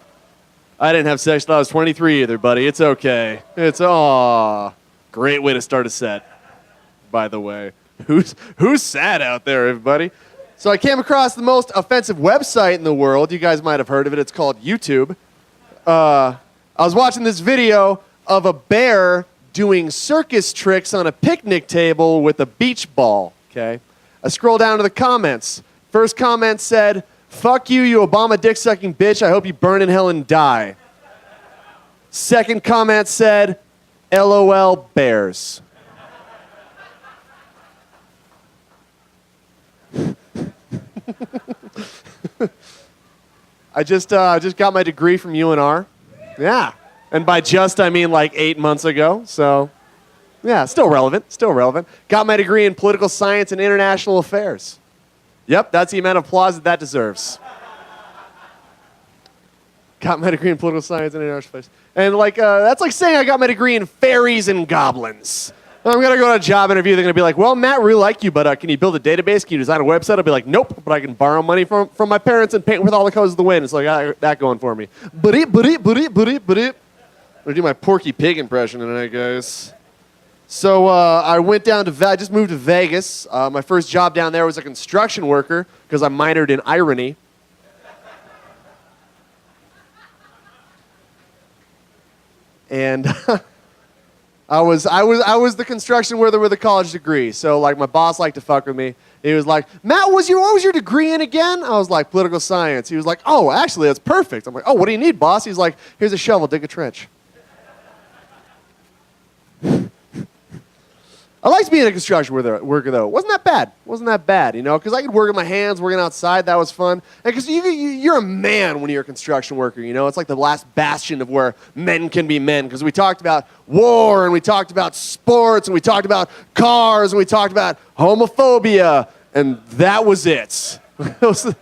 I didn't have sex till I was 23 either, buddy. It's okay. Great way to start a set, by the way. Who's sad out there, everybody? So I came across the most offensive website in the world. You guys might have heard of it. It's called YouTube. I was watching this video of a bear doing circus tricks on a picnic table with a beach ball, okay? I scroll down to the comments. First comment said, "Fuck you, you Obama dick-sucking bitch. I hope you burn in hell and die." Second comment said, "LOL bears." I just got my degree from UNR. Yeah. And by just, I mean 8 months ago. So, yeah, still relevant. Got my degree in political science and international affairs. Yep, that's the amount of applause that deserves. Got my degree in political science and international affairs. And that's like saying I got my degree in fairies and goblins. I'm going to go to a job interview. They're going to be like, "Well, Matt, we really like you, but can you build a database? Can you design a website?" I'll be like, "Nope, but I can borrow money from my parents and paint with all the colors of the wind." It's like, I got that going for me. gonna do my Porky Pig impression tonight, guys. So I went down to, I just moved to Vegas. My first job down there was a construction worker because I minored in irony. And I was the construction worker with a college degree. So like my boss liked to fuck with me. He was like, Matt, what was your degree in again? I was like, political science. He was like, oh, actually, that's perfect. I'm like, oh, what do you need, boss? He's like, here's a shovel, dig a trench. I liked being a construction worker, though. Wasn't that bad, you know? Because I could work with my hands, working outside. That was fun. And because you're a man when you're a construction worker, you know? It's like the last bastion of where men can be men. Because we talked about war, and we talked about sports, and we talked about cars, and we talked about homophobia, and that was it. Those are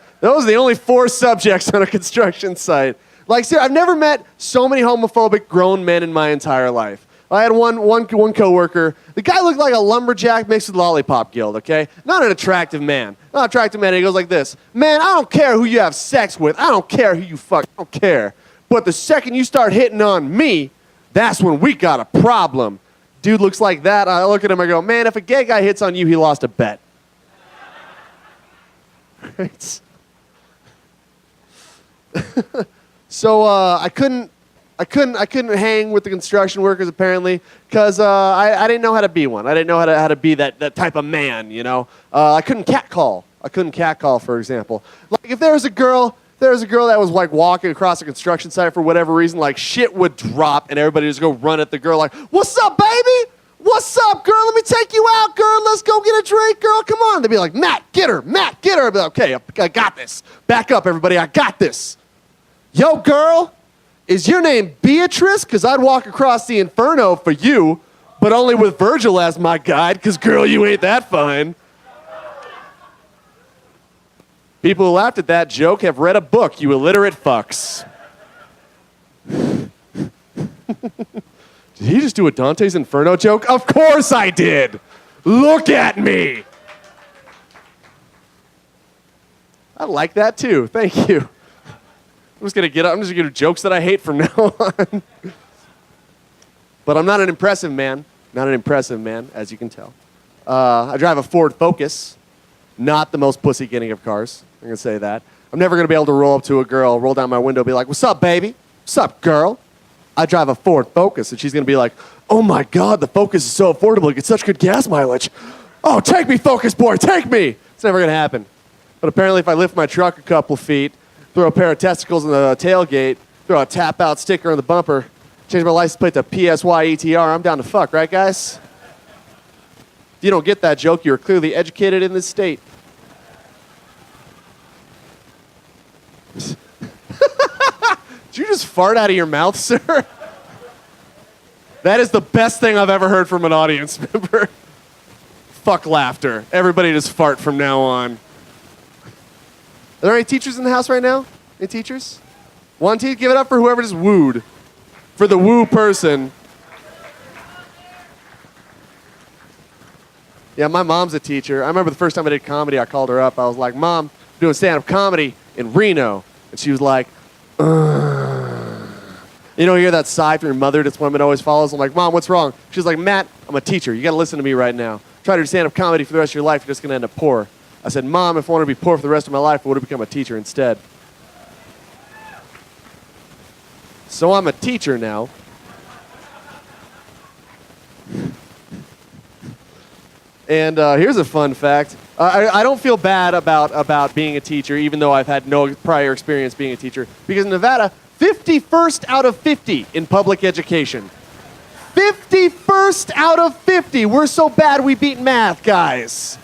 the only 4 subjects on a construction site. Like, seriously, I've never met so many homophobic grown men in my entire life. I had one coworker. The guy looked like a lumberjack mixed with Lollipop Guild, okay? Not an attractive man. Not an attractive man. And he goes like this. Man, I don't care who you have sex with. I don't care who you fuck. I don't care. But the second you start hitting on me, that's when we got a problem. Dude looks like that. I look at him and I go, man, if a gay guy hits on you, he lost a bet. Right? So I couldn't hang with the construction workers apparently because I didn't know how to be one. I didn't know how to be that type of man, you know. I couldn't catcall. For example. Like if there was a girl that was like walking across a construction site for whatever reason, like shit would drop and everybody just go run at the girl like, "What's up, baby? What's up, girl? Let me take you out, girl. Let's go get a drink, girl. Come on." They'd be like, Matt, get her. I'd be like, okay, I got this. Back up, everybody. I got this. Yo, girl. Is your name Beatrice? Because I'd walk across the inferno for you, but only with Virgil as my guide, because, girl, you ain't that fine. People who laughed at that joke have read a book, you illiterate fucks. Did he just do a Dante's Inferno joke? Of course I did. Look at me. I like that, too. Thank you. I'm just going to do jokes that I hate from now on. But I'm not an impressive man. As you can tell. I drive a Ford Focus. Not the most pussy-getting of cars. I'm going to say that. I'm never going to be able to roll up to a girl, roll down my window, be like, "What's up, baby? What's up, girl?" I drive a Ford Focus, and she's going to be like, "Oh, my God, the Focus is so affordable. You get such good gas mileage. Oh, take me, Focus boy, take me." It's never going to happen. But apparently if I lift my truck a couple feet, throw a pair of testicles in the tailgate, throw a tap-out sticker on the bumper, change my license plate to PSYETR, I'm down to fuck, right, guys? If you don't get that joke, you're clearly educated in this state. Did you just fart out of your mouth, sir? That is the best thing I've ever heard from an audience member. Fuck laughter. Everybody just fart from now on. Are there any teachers in the house right now? Any teachers? One teacher? Give it up for whoever just wooed. For the woo person. Yeah, my mom's a teacher. I remember the first time I did comedy, I called her up. I was like, "Mom, I'm doing stand-up comedy in Reno." And she was like, "Ugh." You know, you hear that sigh from your mother that women always follows. I'm like, "Mom, what's wrong?" She's like, "Matt, I'm a teacher. You got to listen to me right now. Try to do stand-up comedy for the rest of your life. You're just going to end up poor." I said, "Mom, if I wanted to be poor for the rest of my life, I would have become a teacher instead." So I'm a teacher now. And here's a fun fact. I don't feel bad about being a teacher, even though I've had no prior experience being a teacher. Because in Nevada, 51st out of 50 in public education. 51st out of 50. We're so bad we beat math, guys.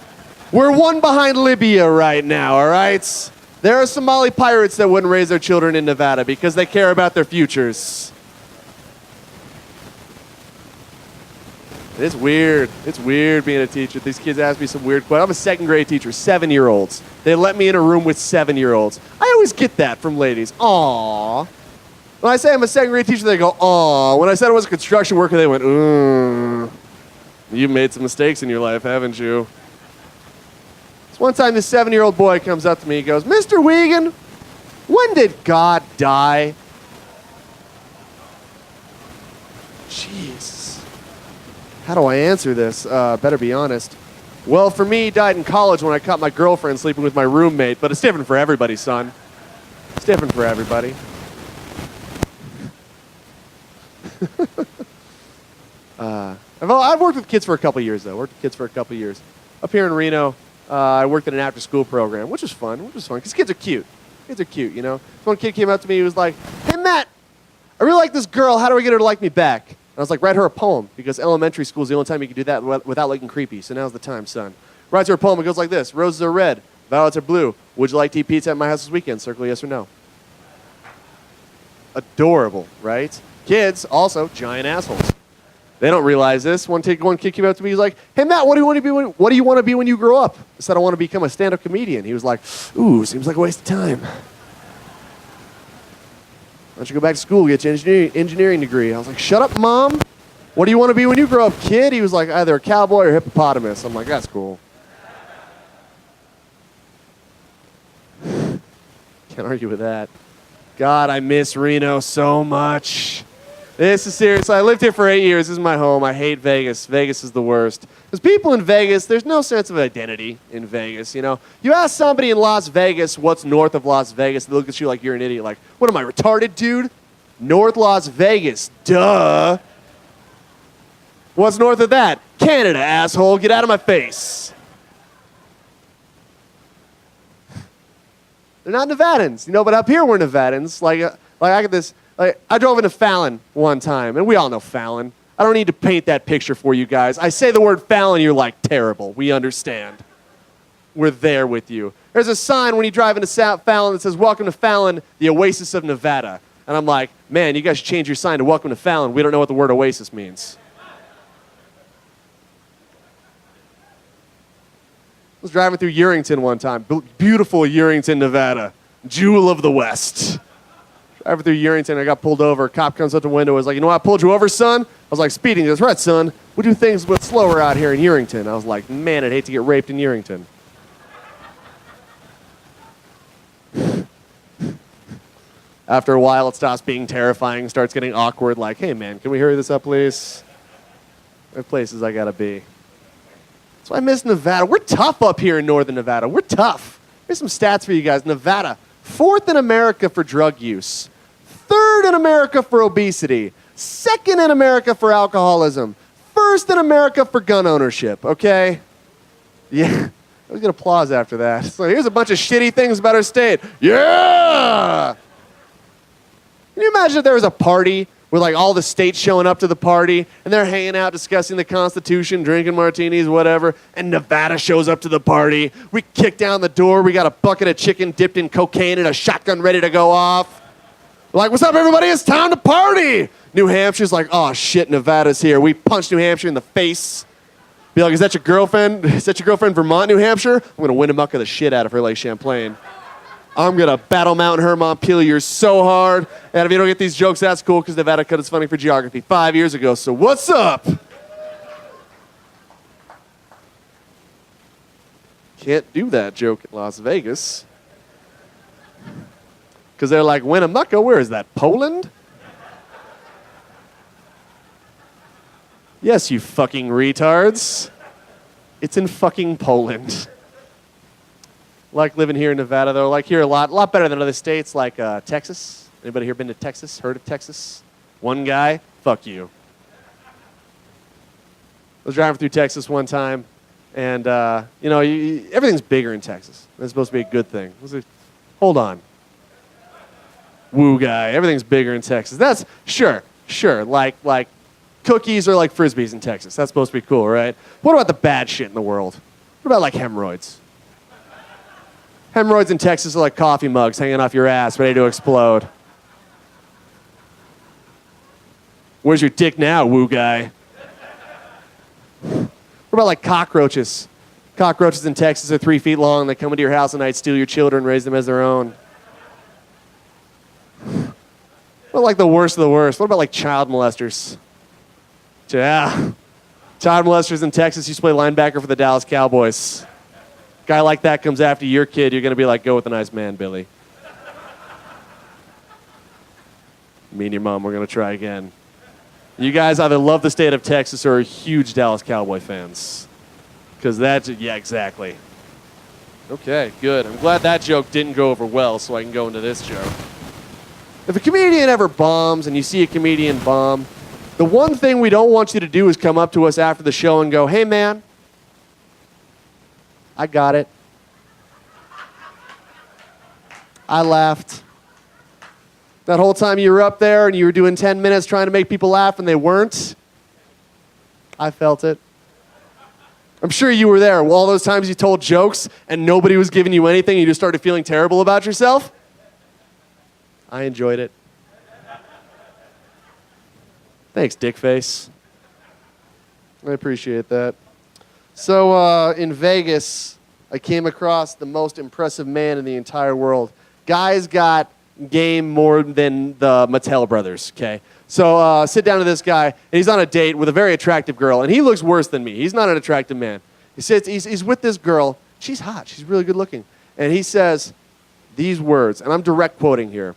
We're one behind Libya right now, all right? There are Somali pirates that wouldn't raise their children in Nevada because they care about their futures. It's weird. It's weird being a teacher. These kids ask me some weird questions. I'm a second grade teacher, 7-year-olds. They let me in a room with 7-year-olds. I always get that from ladies. Aww. When I say I'm a second grade teacher, they go, aww. When I said I was a construction worker, they went, you've made some mistakes in your life, haven't you? One time, this 7-year-old boy comes up to me. He goes, "Mr. Wiggin, when did God die?" Jeez. How do I answer this? Better be honest. Well, for me, died in college when I caught my girlfriend sleeping with my roommate, but it's different for everybody, son. It's different for everybody. I've worked with kids for a couple years, though. Up here in Reno, I worked in an after-school program, which was fun, because kids are cute. You know? One kid came up to me, he was like, "Hey, Matt, I really like this girl. How do I get her to like me back?" And I was like, "Write her a poem," because elementary school is the only time you can do that without looking creepy, so now's the time, son. Writes her a poem, it goes like this: "Roses are red, violets are blue. Would you like to eat pizza at my house this weekend? Circle yes or no." Adorable, right? Kids, also, giant assholes. They don't realize this. One kid came up to me. He's like, "Hey, Matt, what do you want to be when you grow up?" I said, "I want to become a stand-up comedian." He was like, "Ooh, seems like a waste of time. Why don't you go back to school, get your engineering degree?" I was like, "Shut up, Mom. What do you want to be when you grow up, kid?" He was like, "Either a cowboy or hippopotamus." I'm like, "That's cool." Can't argue with that. God, I miss Reno so much. This is serious. I lived here for 8 years. This is my home. I hate Vegas. Vegas is the worst. Because people in Vegas, there's no sense of identity in Vegas, you know? You ask somebody in Las Vegas what's north of Las Vegas, they look at you like you're an idiot. Like, what am I, retarded, dude? North Las Vegas. Duh. What's north of that? Canada, asshole. Get out of my face. They're not Nevadans, you know, but up here we're Nevadans. Like I get this. I drove into Fallon one time, and we all know Fallon. I don't need to paint that picture for you guys. I say the word Fallon, you're like, terrible. We understand. We're there with you. There's a sign when you drive into Fallon that says, "Welcome to Fallon, the Oasis of Nevada." And I'm like, man, you guys should change your sign to "Welcome to Fallon." We don't know what the word oasis means. I was driving through Urington one time. Beautiful Urington, Nevada. Jewel of the West. Driving through Urington, I got pulled over. A cop comes up the window and was like, "You know why I pulled you over, son?" I was like, "Speeding." He goes, "Right, son. We do things a bit slower out here in Urington." I was like, man, I'd hate to get raped in Urington. After a while, it stops being terrifying, starts getting awkward, like, "Hey, man, can we hurry this up, please? There are places I gotta be." So I miss Nevada. We're tough up here in northern Nevada. We're tough. Here's some stats for you guys. Nevada, 4th in America for drug use, 3rd in America for obesity, 2nd in America for alcoholism, 1st in America for gun ownership, okay? Yeah, I was going to applause after that. So here's a bunch of shitty things about our state. Yeah! Can you imagine if there was a party with like all the states showing up to the party and they're hanging out discussing the Constitution, drinking martinis, whatever, and Nevada shows up to the party. We kick down the door. We got a bucket of chicken dipped in cocaine and a shotgun ready to go off. We're like, "What's up, everybody? It's time to party." New Hampshire's like, "Oh, shit, Nevada's here." We punch New Hampshire in the face. Be like, "Is that your girlfriend? Is that your girlfriend, Vermont, New Hampshire?" I'm going to Winnemucca the shit out of her like Champlain. I'm going to Battle Mountain her Montpelier so hard. And if you don't get these jokes, that's cool, because Nevada cut is funny for geography 5 years ago. So what's up? Can't do that joke in Las Vegas. Because they're like, "Winnemucca, where is that? Poland?" Yes, you fucking retards. It's in fucking Poland. Like living here in Nevada, though. Like here a lot better than other states, like Texas. Anybody here been to Texas? Heard of Texas? One guy? Fuck you. I was driving through Texas one time, and everything's bigger in Texas. That's supposed to be a good thing. Hold on. Woo guy. Everything's bigger in Texas. That's sure. Like cookies are like Frisbees in Texas. That's supposed to be cool, right? What about the bad shit in the world? What about like hemorrhoids? Hemorrhoids in Texas are like coffee mugs hanging off your ass, ready to explode. Where's your dick now, woo guy? What about like cockroaches? Cockroaches in Texas are 3 feet long. They come into your house at night, steal your children, raise them as their own. What about like the worst of the worst? What about like child molesters? Yeah. Child molesters in Texas used to play linebacker for the Dallas Cowboys. Guy like that comes after your kid, you're going to be like, "Go with a nice man, Billy." Me and your mom, we're going to try again. You guys either love the state of Texas or are huge Dallas Cowboy fans. Because that's, yeah, exactly. Okay, good. I'm glad that joke didn't go over well, so I can go into this joke. If a comedian ever bombs and you see a comedian bomb, the one thing we don't want you to do is come up to us after the show and go, hey, man, I got it. I laughed. That whole time you were up there and you were doing 10 minutes trying to make people laugh and they weren't, I felt it. I'm sure you were there. All those times you told jokes and nobody was giving you anything and you just started feeling terrible about yourself. I enjoyed it. Thanks, dickface. I appreciate that. So in Vegas, I came across the most impressive man in the entire world. Guy's got game more than the Mattel brothers, okay? So sit down to this guy, and he's on a date with a very attractive girl, and he looks worse than me. He's not an attractive man. He sits, he's with this girl. She's hot. She's really good looking. And he says these words, and I'm direct quoting here.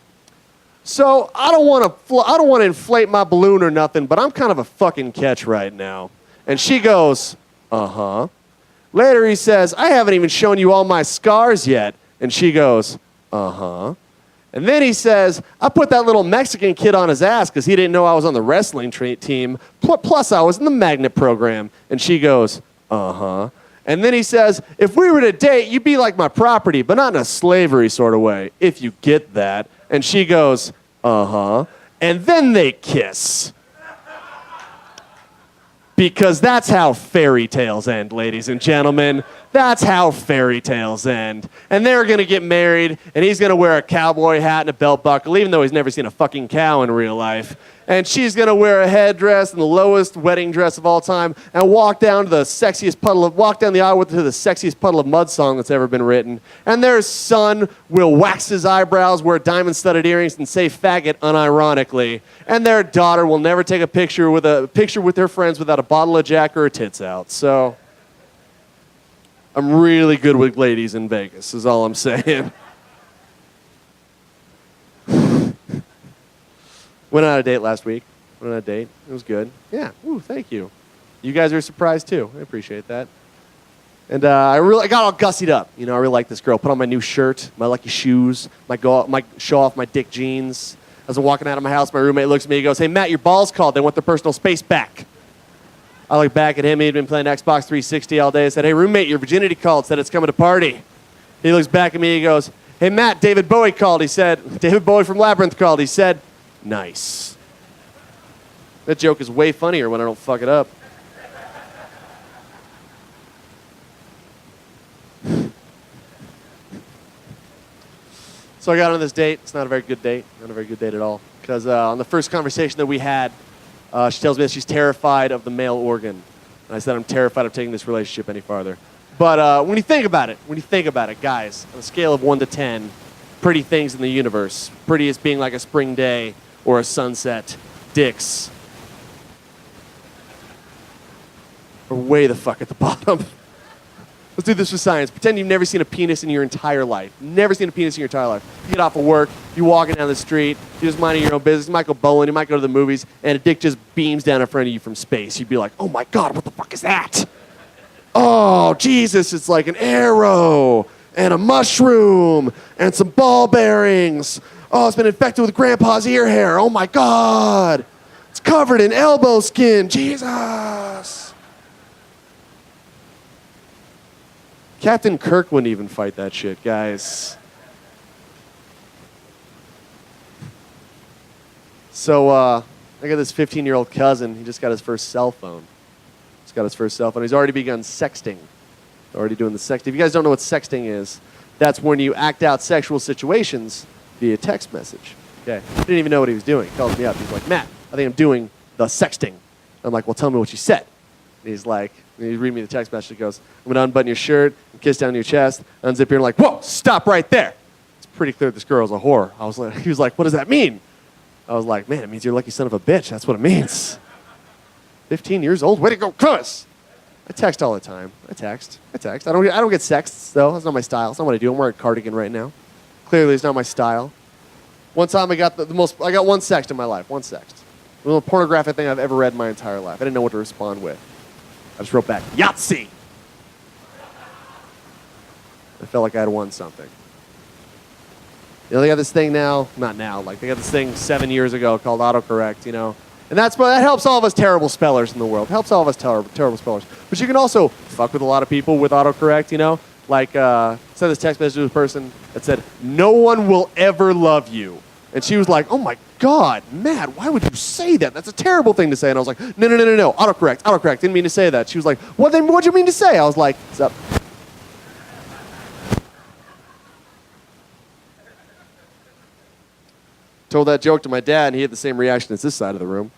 So I don't want to inflate my balloon or nothing, but I'm kind of a fucking catch right now. And she goes, uh-huh. Later he says, I haven't even shown you all my scars yet. And she goes, uh-huh. And then he says, I put that little Mexican kid on his ass because he didn't know I was on the wrestling team. Plus, I was in the magnet program. And she goes, uh-huh. And then he says, if we were to date, you'd be like my property, but not in a slavery sort of way, if you get that. And she goes, uh-huh. And then they kiss. Because that's how fairy tales end, ladies and gentlemen. That's how fairy tales end. And they're going to get married, and he's going to wear a cowboy hat and a belt buckle, even though he's never seen a fucking cow in real life. And she's going to wear a headdress and the lowest wedding dress of all time and walk down to the sexiest walk down the aisle to the sexiest puddle of mud song that's ever been written. And their son will wax his eyebrows, wear diamond-studded earrings, and say faggot unironically. And their daughter will never take a picture with her friends without a bottle of Jack or her tits out. So I'm really good with ladies in Vegas, is all I'm saying. Went on a date last week. Went on a date. It was good. Yeah. Ooh, thank you. You guys are surprised too. I appreciate that. And I got all gussied up. You know, I really like this girl. Put on my new shirt, my lucky shoes, my show off my dick jeans. As I'm walking out of my house, my roommate looks at me and goes, "Hey Matt, your balls called. They want their personal space back." I look back at him. He'd been playing Xbox 360 all day. I said, "Hey roommate, your virginity called. Said it's coming to party." He looks back at me. He goes, "Hey Matt, David Bowie called." He said, "David Bowie from Labyrinth called." He said, "Nice." That joke is way funnier when I don't fuck it up. So I got on this date. It's not a very good date. Not a very good date at all. Because on the first conversation that we had, she tells me that she's terrified of the male organ. And I said, I'm terrified of taking this relationship any farther. But when you think about it, guys, on a scale of 1 to 10, pretty things in the universe, prettiest being like a spring day or a sunset, dicks are way the fuck at the bottom. Let's do this for science. Pretend you've never seen a penis in your entire life. Never seen a penis in your entire life. You get off of work, you're walking down the street, you're just minding your own business. You might go bowling, you might go to the movies, and a dick just beams down in front of you from space. You'd be like, oh my God, what the fuck is that? Oh, Jesus, it's like an arrow and a mushroom and some ball bearings. Oh, it's been infected with Grandpa's ear hair. Oh my God. It's covered in elbow skin. Jesus. Captain Kirk wouldn't even fight that shit, guys. So I got this 15-year-old cousin. He just got his first cell phone. He's already begun sexting. Already doing the sexting. If you guys don't know what sexting is, that's when you act out sexual situations via text message. Okay. Didn't even know what he was doing. He calls me up. He's like, Matt, I think I'm doing the sexting. I'm like, well, tell me what you said. And he's like, he's reading me the text message. He goes, I'm going to unbutton your shirt and kiss down your chest, unzip here, and like, whoa, stop right there. It's pretty clear this girl's a whore. He was like, what does that mean? I was like, man, it means you're a lucky son of a bitch. That's what it means. 15 years old? Way to go, Chris! I text all the time. I text. I don't get sexts, though. That's not my style. That's not what I do. I'm wearing a cardigan right now. Clearly, it's not my style. One time I got I got one sext in my life. One sext. The most pornographic thing I've ever read in my entire life. I didn't know what to respond with. I just wrote back, Yahtzee! I felt like I had won something. You know, they got this thing now, not now, like they got this thing 7 years ago called autocorrect, you know. And that helps all of us terrible spellers in the world. Helps all of us terrible spellers. But you can also fuck with a lot of people with autocorrect, you know. Like, sent this text message to a person that said, "No one will ever love you." And she was like, "Oh my God, Matt, why would you say that? That's a terrible thing to say." And I was like, no, autocorrect, didn't mean to say that. She was like, what'd you mean to say? I was like, what's up? Told that joke to my dad, and he had the same reaction as this side of the room.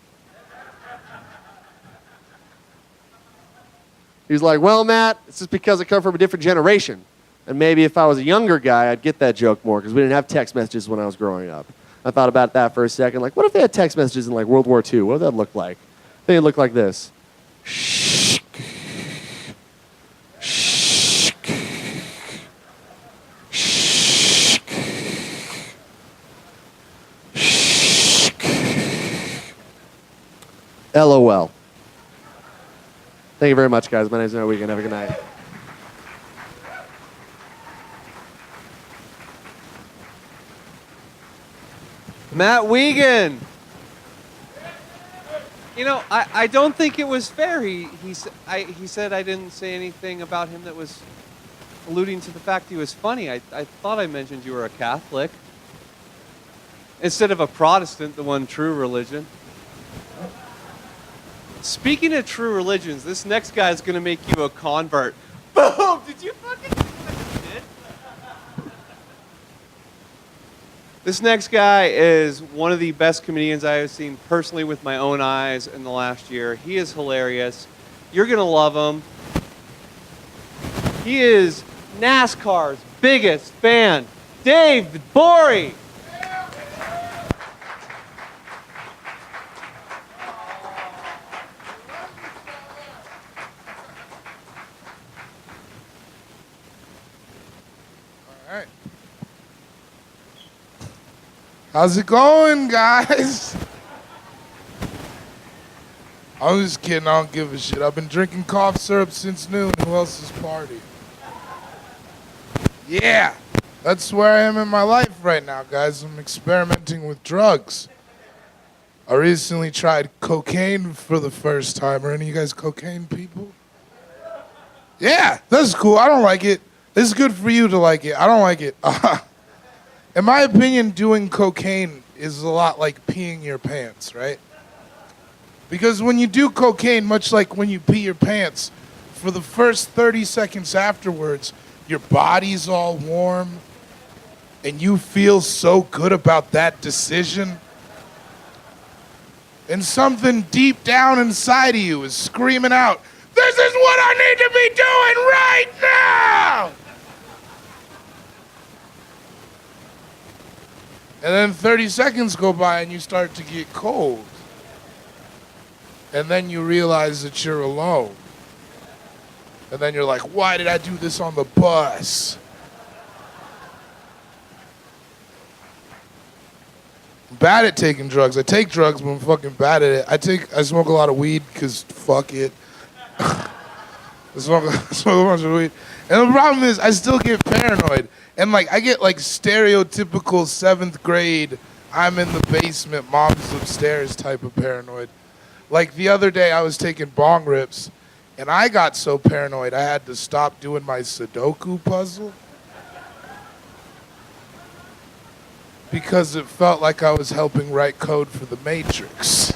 He was like, well, Matt, it's just because I come from a different generation. And maybe if I was a younger guy, I'd get that joke more, because we didn't have text messages when I was growing up. I thought about that for a second. Like, what if they had text messages in, like, World War II? What would that look like? I think it'd look like this. LOL. Thank you very much, guys. My name's Wiggin. Have a good night. Matt Wiggin. You know, I don't think it was fair. He said I didn't say anything about him that was alluding to the fact he was funny. I thought I mentioned you were a Catholic instead of a Protestant, the one true religion. Speaking of true religions, this next guy is going to make you a convert. Boom! Did you fucking do what you did? This next guy is one of the best comedians I have seen personally with my own eyes in the last year. He is hilarious. You're going to love him. He is NASCAR's biggest fan, Dave Bory. How's it going, guys? I'm just kidding. I don't give a shit. I've been drinking cough syrup since noon. Who else's party? Yeah, that's where I am in my life right now, guys. I'm experimenting with drugs. I recently tried cocaine for the first time. Are any of you guys cocaine people? Yeah, that's cool. I don't like it. It's good for you to like it. I don't like it. In my opinion, doing cocaine is a lot like peeing your pants, right? Because when you do cocaine, much like when you pee your pants, for the first 30 seconds afterwards, your body's all warm, and you feel so good about that decision. And something deep down inside of you is screaming out, "This is what I need to be doing right now!" And then 30 seconds go by and you start to get cold. And then you realize that you're alone. And then you're like, why did I do this on the bus? I'm bad at taking drugs. I take drugs, but I'm fucking bad at it. I smoke a lot of weed because fuck it. I smoke a bunch of weed. And the problem is I still get paranoid. And like I get like stereotypical 7th grade, I'm in the basement, mom's upstairs type of paranoid. Like the other day I was taking bong rips and I got so paranoid I had to stop doing my Sudoku puzzle. Because it felt like I was helping write code for the Matrix.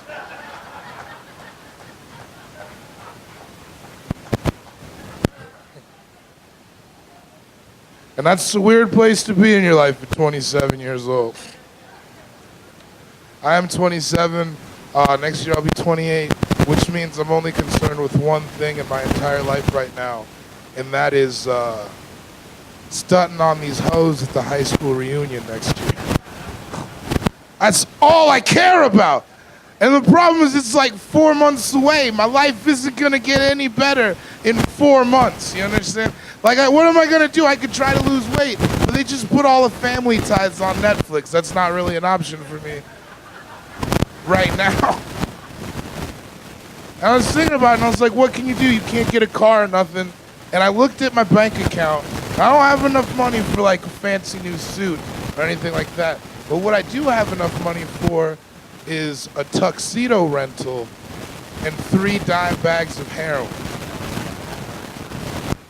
And that's a weird place to be in your life at 27 years old. I am 27. Next year I'll be 28, which means I'm only concerned with one thing in my entire life right now, and that is stunting on these hoes at the high school reunion next year. That's all I care about. And the problem is it's like 4 months away. My life isn't going to get any better in 4 months. You understand? Like, what am I going to do? I could try to lose weight, but they just put all the Family Ties on Netflix. That's not really an option for me right now. And I was thinking about it, and I was like, what can you do? You can't get a car or nothing. And I looked at my bank account. I don't have enough money for like a fancy new suit or anything like that. But what I do have enough money for is a tuxedo rental and 3 dime bags of heroin.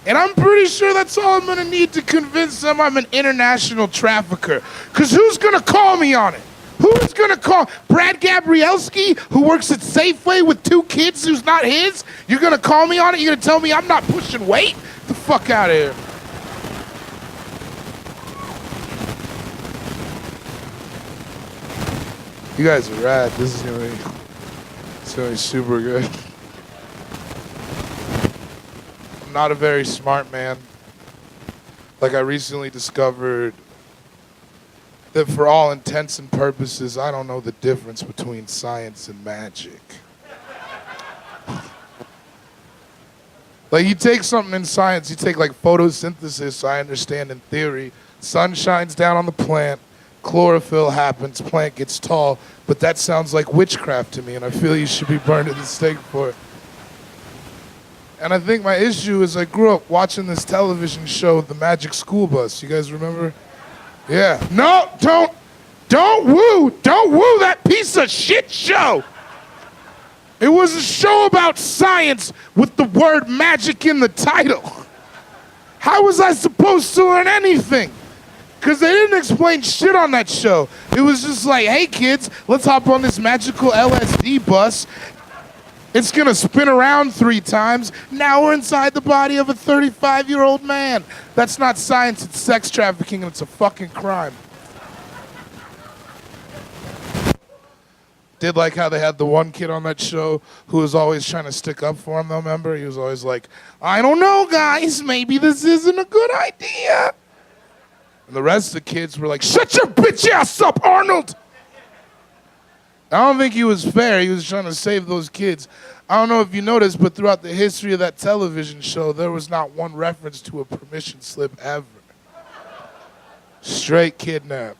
And I'm pretty sure that's all I'm gonna need to convince them I'm an international trafficker. Cause who's gonna call me on it? Who's gonna call? Brad Gabrielski, who works at Safeway with 2 kids who's not his? You're gonna call me on it? You're gonna tell me I'm not pushing weight? Get the fuck out of here. You guys are rad. This is gonna be super good. I'm not a very smart man. Like, I recently discovered that for all intents and purposes, I don't know the difference between science and magic. Like, you take something in science, you take like photosynthesis, I understand in theory. Sun shines down on the plant, chlorophyll happens, plant gets tall, but that sounds like witchcraft to me, and I feel you should be burned at the stake for it. And I think my issue is I grew up watching this television show, The Magic School Bus. You guys remember? Yeah. No, don't woo that piece of shit show. It was a show about science with the word magic in the title. How was I supposed to learn anything? Because they didn't explain shit on that show. It was just like, hey kids, let's hop on this magical LSD bus. It's gonna spin around 3 times. Now we're inside the body of a 35-year-old man. That's not science, it's sex trafficking, and it's a fucking crime. Did like how they had the one kid on that show who was always trying to stick up for him, though, remember? He was always like, I don't know, guys, maybe this isn't a good idea. And the rest of the kids were like, shut your bitch ass up, Arnold! I don't think he was fair. He was trying to save those kids. I don't know if you noticed, but throughout the history of that television show, there was not one reference to a permission slip ever. Straight kidnap.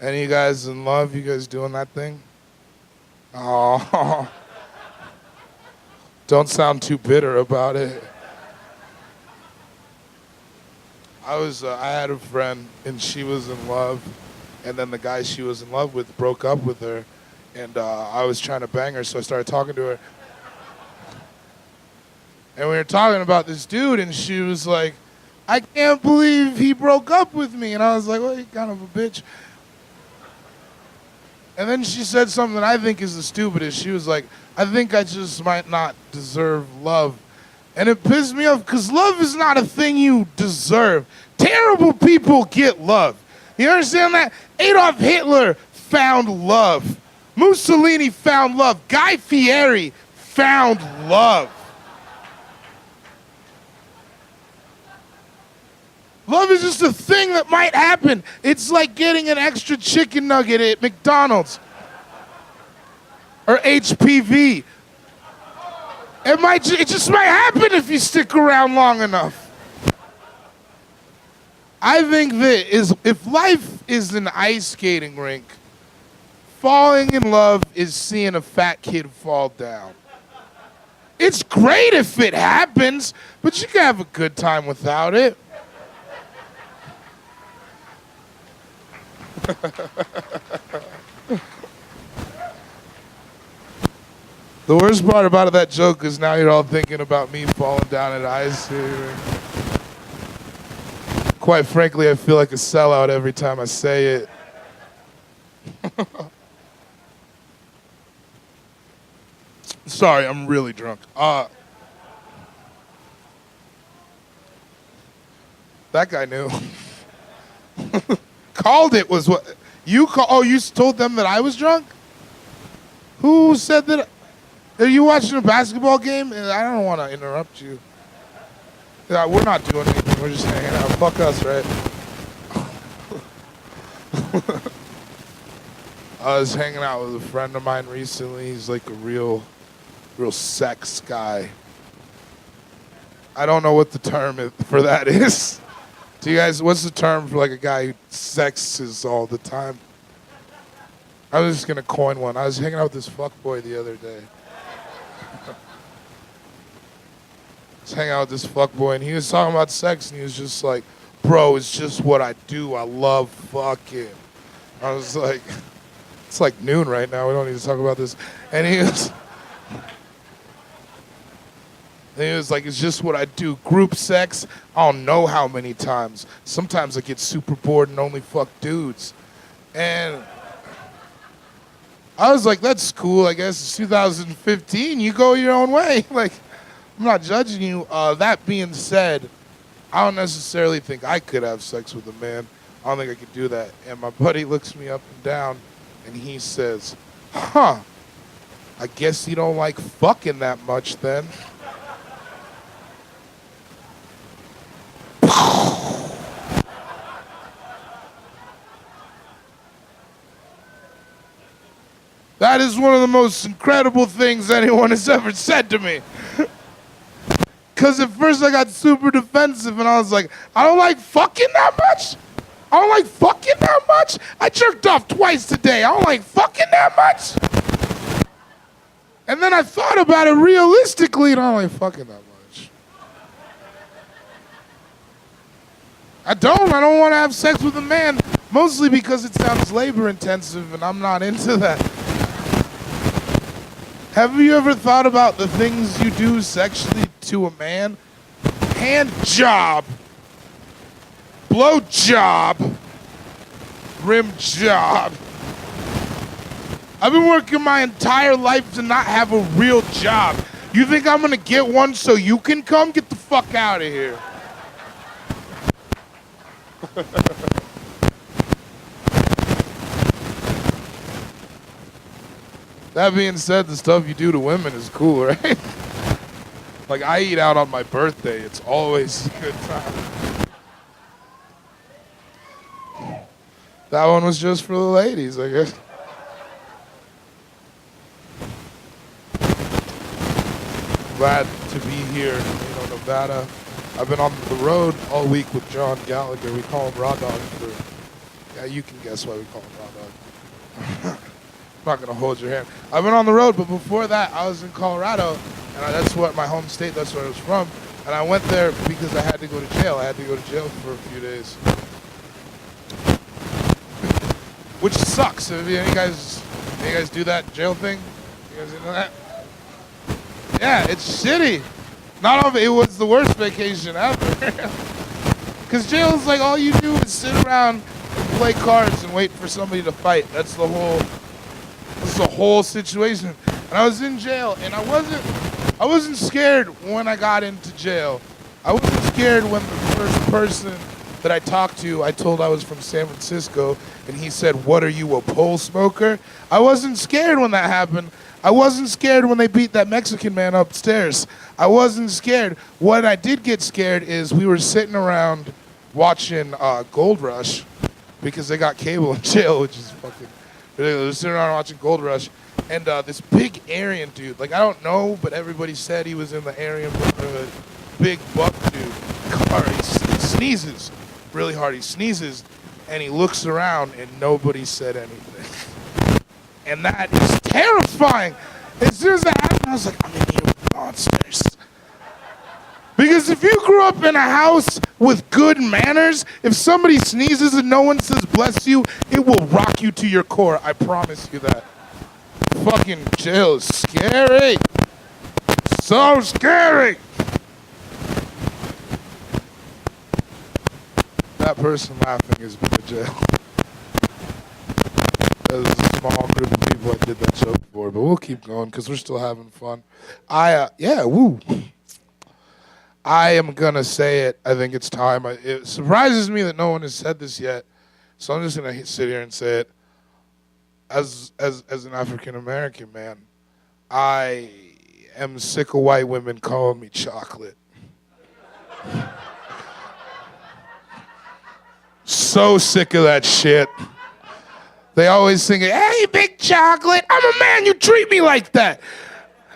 Any of you guys in love? You guys doing that thing? Oh, don't sound too bitter about it. I had a friend, and she was in love, and then the guy she was in love with broke up with her, and I was trying to bang her, so I started talking to her. And we were talking about this dude, and she was like, I can't believe he broke up with me. And I was like, well, you're kind of a bitch. And then she said something that I think is the stupidest. She was like, I think I just might not deserve love. And it pissed me off because love is not a thing you deserve. Terrible people get love. You understand that? Adolf Hitler found love. Mussolini found love. Guy Fieri found love. Love is just a thing that might happen. It's like getting an extra chicken nugget at McDonald's or HPV. It just might happen if you stick around long enough. I think that if life is an ice skating rink, falling in love is seeing a fat kid fall down. It's great if it happens, but you can have a good time without it. The worst part about that joke is now you're all thinking about me falling down at ice here. Quite frankly, I feel like a sellout every time I say it. Sorry, I'm really drunk. That guy knew. Called it was what you call. Oh, you told them that I was drunk? Who said that? Are you watching a basketball game? I don't want to interrupt you. We're not doing anything. We're just hanging out. Fuck us, right? I was hanging out with a friend of mine recently. He's like a real sex guy. I don't know what the term for that is. Do you guys, what's the term for like a guy who sexes all the time? I'm just gonna coin one. I was hanging out with this fuckboy the other day. I was hanging out with this fuckboy, and he was talking about sex, and he was just like, bro, it's just what I do. I love fucking. I was like, it's like noon right now. We don't need to talk about this. And he was like, it's just what I do. Group sex, I don't know how many times. Sometimes I get super bored and only fuck dudes. And I was like, that's cool. I guess it's 2015. You go your own way. Like, I'm not judging you. That being said, I don't necessarily think I could have sex with a man. I don't think I could do that. And my buddy looks me up and down, and he says, huh, I guess you don't like fucking that much then. That is one of the most incredible things anyone has ever said to me. Because at first I got super defensive and I was like, I don't like fucking that much? I don't like fucking that much? I jerked off twice today. I don't like fucking that much? And then I thought about it realistically and I don't like fucking that much. I don't want to have sex with a man, mostly because it sounds labor intensive and I'm not into that. Have you ever thought about the things you do sexually to a man? Hand job, blow job, rim job. I've been working my entire life to not have a real job. You think I'm gonna get one so you can come? Get the fuck out of here. That being said, the stuff you do to women is cool, right? Like, I eat out on my birthday. It's always a good time. That one was just for the ladies, I guess. Glad to be here in Reno, Nevada. I've been on the road all week with John Gallagher. We call him Raw Dog for... Yeah, you can guess why we call him Raw Dog. I'm not going to hold your hand. I've been on the road, but before that, I was in Colorado, and that's what my home state, that's where I was from. And I went there because I had to go to jail. I had to go to jail for a few days. Which sucks. Have you guys do that jail thing? You guys know that? Yeah, it's shitty. Not all, it was the worst vacation ever. Because jail is like all you do is sit around and play cards and wait for somebody to fight. That's the whole situation. And I was in jail, and I wasn't scared when I got into jail. I wasn't scared when the first person that I talked to, I told I was from San Francisco, and he said, "What are you, a pole smoker?" I wasn't scared when that happened. I wasn't scared when they beat that Mexican man upstairs. I wasn't scared. What I did get scared is we were sitting around watching Gold Rush because they got cable in jail, which is fucking ridiculous. We were sitting around watching Gold Rush, and this big Aryan dude, like I don't know, but everybody said he was in the Aryan Brotherhood. Big buck dude, he sneezes really hard. He sneezes, and he looks around, and nobody said anything. And that is terrifying. As soon as that happened, I was like, I'm in here with monsters. Because if you grew up in a house with good manners, if somebody sneezes and no one says bless you, it will rock you to your core. I promise you that. Fucking jail is scary. So scary. That person laughing has been in jail. There's a small group of people I did that joke for, but we'll keep going because we're still having fun. I am gonna say it. I think it's time. It surprises me that no one has said this yet, so I'm just gonna sit here and say it. As an African American man, I am sick of white women calling me chocolate. So sick of that shit. They always sing, "Hey, big chocolate, I'm a man, you treat me like that."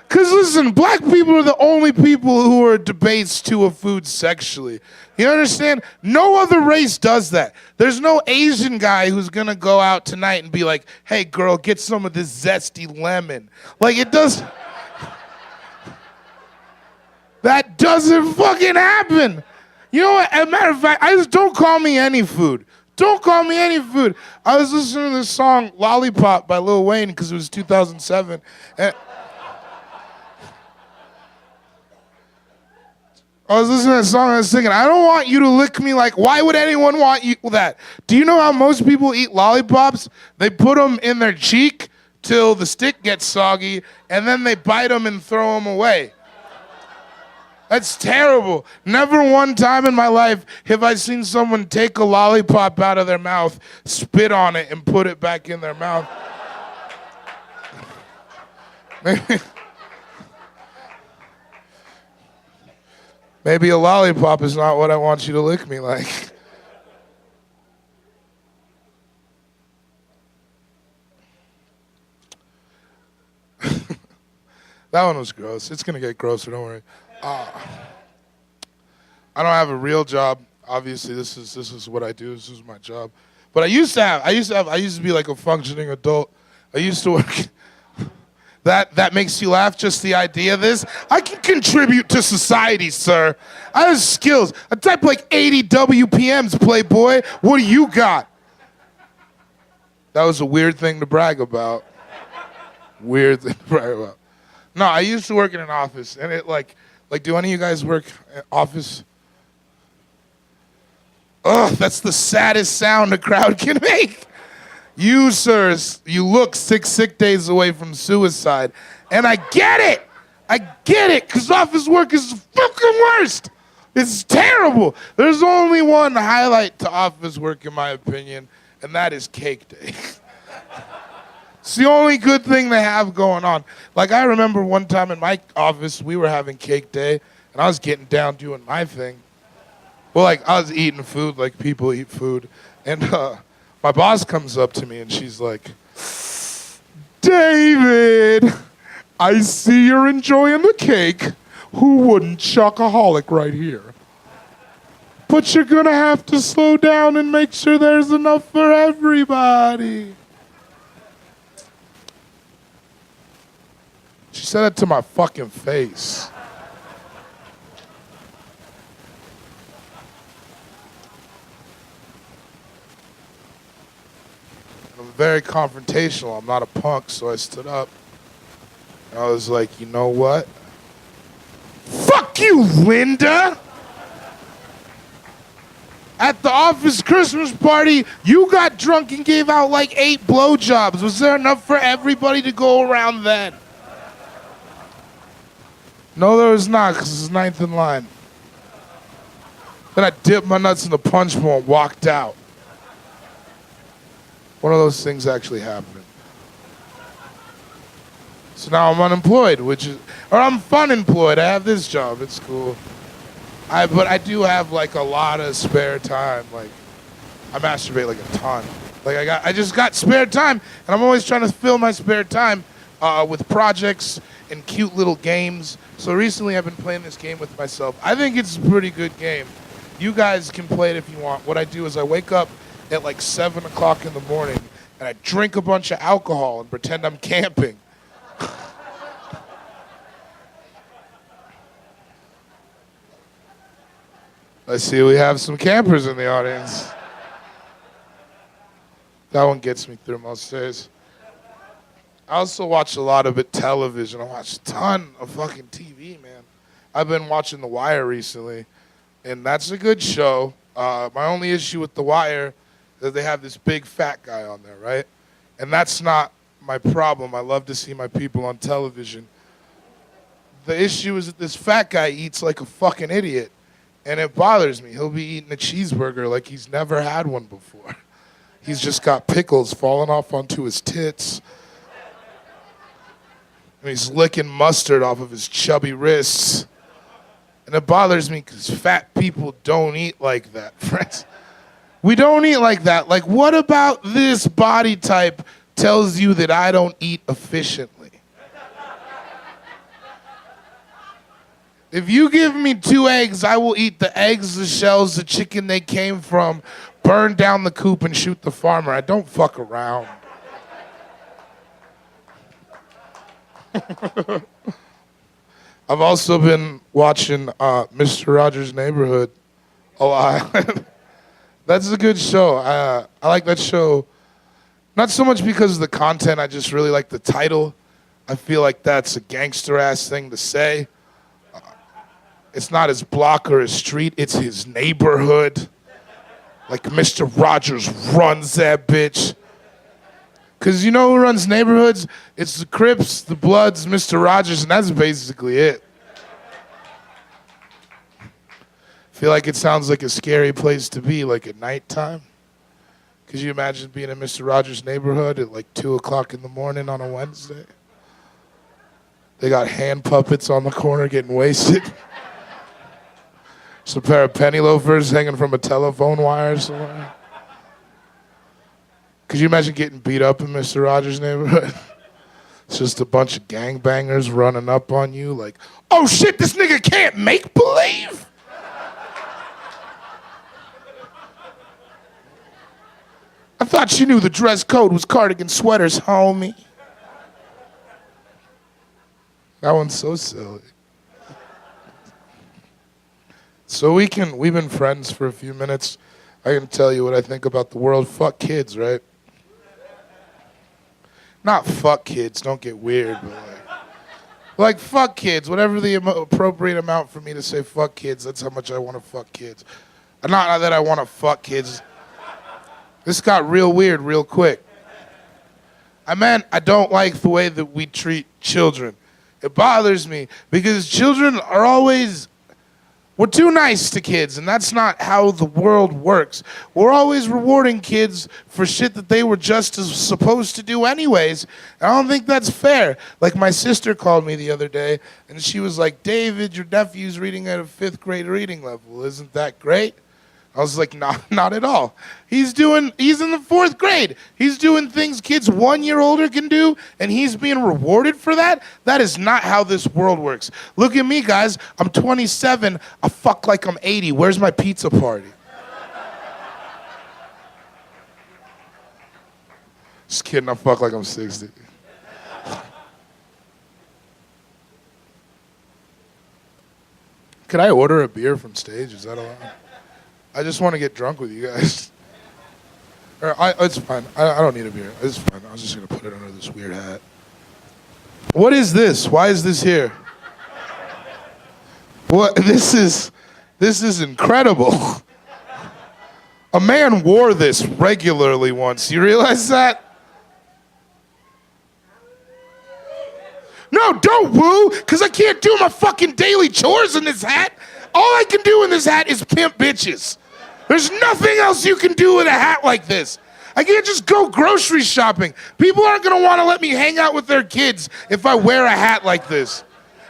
Because listen, black people are the only people who are debased to a food sexually. You understand? No other race does that. There's no Asian guy who's gonna go out tonight and be like, hey girl, get some of this zesty lemon. Like it does. That doesn't fucking happen. You know what? As a matter of fact, I just don't call me any food. Don't call me any food. I was listening to this song, Lollipop by Lil Wayne, because it was 2007. And I was listening to that song and I was thinking, I don't want you to lick me like, why would anyone want you that? Do you know how most people eat lollipops? They put them in their cheek till the stick gets soggy, and then they bite them and throw them away. That's terrible. Never one time in my life have I seen someone take a lollipop out of their mouth, spit on it, and put it back in their mouth. Maybe a lollipop is not what I want you to lick me like. That one was gross. It's gonna get grosser, don't worry. I don't have a real job. Obviously, this is what I do. This is my job. But I used to be like a functioning adult. I used to work. That makes you laugh, just the idea of this? I can contribute to society, sir. I have skills. I type like 80 WPMs, Playboy. What do you got? That was a weird thing to brag about. Weird thing to brag about. No, I used to work in an office, and it like, do any of you guys work in office? Ugh, that's the saddest sound a crowd can make. You, sirs, you look 6 sick days away from suicide. And I get it. I get it, because office work is the fucking worst. It's terrible. There's only one highlight to office work, in my opinion, and that is cake day. It's the only good thing they have going on. Like, I remember one time in my office, we were having cake day, and I was getting down doing my thing. Well, like, I was eating food like people eat food, and my boss comes up to me and she's like, David, I see you're enjoying the cake. Who wouldn't? Chocoholic right here. But you're gonna have to slow down and make sure there's enough for everybody. She said it to my fucking face. I'm very confrontational. I'm not a punk, so I stood up. And I was like, you know what? Fuck you, Linda! At the office Christmas party, you got drunk and gave out like 8 blowjobs. Was there enough for everybody to go around then? No, there was not, because it was 9th in line. Then I dipped my nuts in the punch bowl and walked out. One of those things actually happened. So now I'm unemployed, or I'm fun employed. I have this job. It's cool. But I do have like a lot of spare time. Like, I masturbate like a ton. Like I just got spare time, and I'm always trying to fill my spare time with projects and cute little games. So recently I've been playing this game with myself. I think it's a pretty good game. You guys can play it if you want. What I do is I wake up at like 7 o'clock in the morning, and I drink a bunch of alcohol and pretend I'm camping. I see we have some campers in the audience. That one gets me through most days. I also watch a lot of television. I watch a ton of fucking TV, man. I've been watching The Wire recently, and that's a good show. My only issue with The Wire is that they have this big fat guy on there, right? And that's not my problem. I love to see my people on television. The issue is that this fat guy eats like a fucking idiot, and it bothers me. He'll be eating a cheeseburger like he's never had one before. He's just got pickles falling off onto his tits. And he's licking mustard off of his chubby wrists. And it bothers me because fat people don't eat like that, friends. We don't eat like that. Like, what about this body type tells you that I don't eat efficiently? If you give me 2 eggs, I will eat the eggs, the shells, the chicken they came from, burn down the coop, and shoot the farmer. I don't fuck around. I've also been watching Mr. Rogers' Neighborhood a lot. That's a good show. I like that show, not so much because of the content, I just really like the title. I feel like that's a gangster-ass thing to say. It's not his block or his street, it's his neighborhood. Like Mr. Rogers runs that bitch. Because you know who runs neighborhoods? It's the Crips, the Bloods, Mr. Rogers, and that's basically it. Feel like it sounds like a scary place to be, like at nighttime. Could you imagine being in Mr. Rogers' neighborhood at like 2 o'clock in the morning on a Wednesday? They got hand puppets on the corner getting wasted. Just a pair of penny loafers hanging from a telephone wire somewhere. Could you imagine getting beat up in Mr. Rogers' neighborhood? It's just a bunch of gangbangers running up on you like, oh shit, this nigga can't make believe? I thought you knew the dress code was cardigan sweaters, homie. That one's so silly. So we've been friends for a few minutes. I can tell you what I think about the world. Fuck kids, right? Not fuck kids, don't get weird, but like fuck kids, whatever the appropriate amount for me to say fuck kids, that's how much I want to fuck kids. Not that I want to fuck kids. This got real weird real quick. I meant I don't like the way that we treat children. It bothers me because children are always, we're too nice to kids, and that's not how the world works. We're always rewarding kids for shit that they were just as supposed to do anyways. I don't think that's fair. Like my sister called me the other day, and she was like, David, your nephew's reading at a 5th grade reading level. Isn't that great? I was like, not at all. He's in the 4th grade. He's doing things kids 1 year older can do, and he's being rewarded for that? That is not how this world works. Look at me, guys. I'm 27. I fuck like I'm 80. Where's my pizza party? Just kidding. I fuck like I'm 60. Could I order a beer from stage? Is that allowed? I just want to get drunk with you guys. It's fine. I don't need a beer. It's fine. I was just going to put it under this weird hat. What is this? Why is this here? What? This is incredible. A man wore this regularly once. You realize that? No, don't woo, because I can't do my fucking daily chores in this hat. All I can do in this hat is pimp bitches. There's nothing else you can do with a hat like this. I can't just go grocery shopping. People aren't going to want to let me hang out with their kids if I wear a hat like this.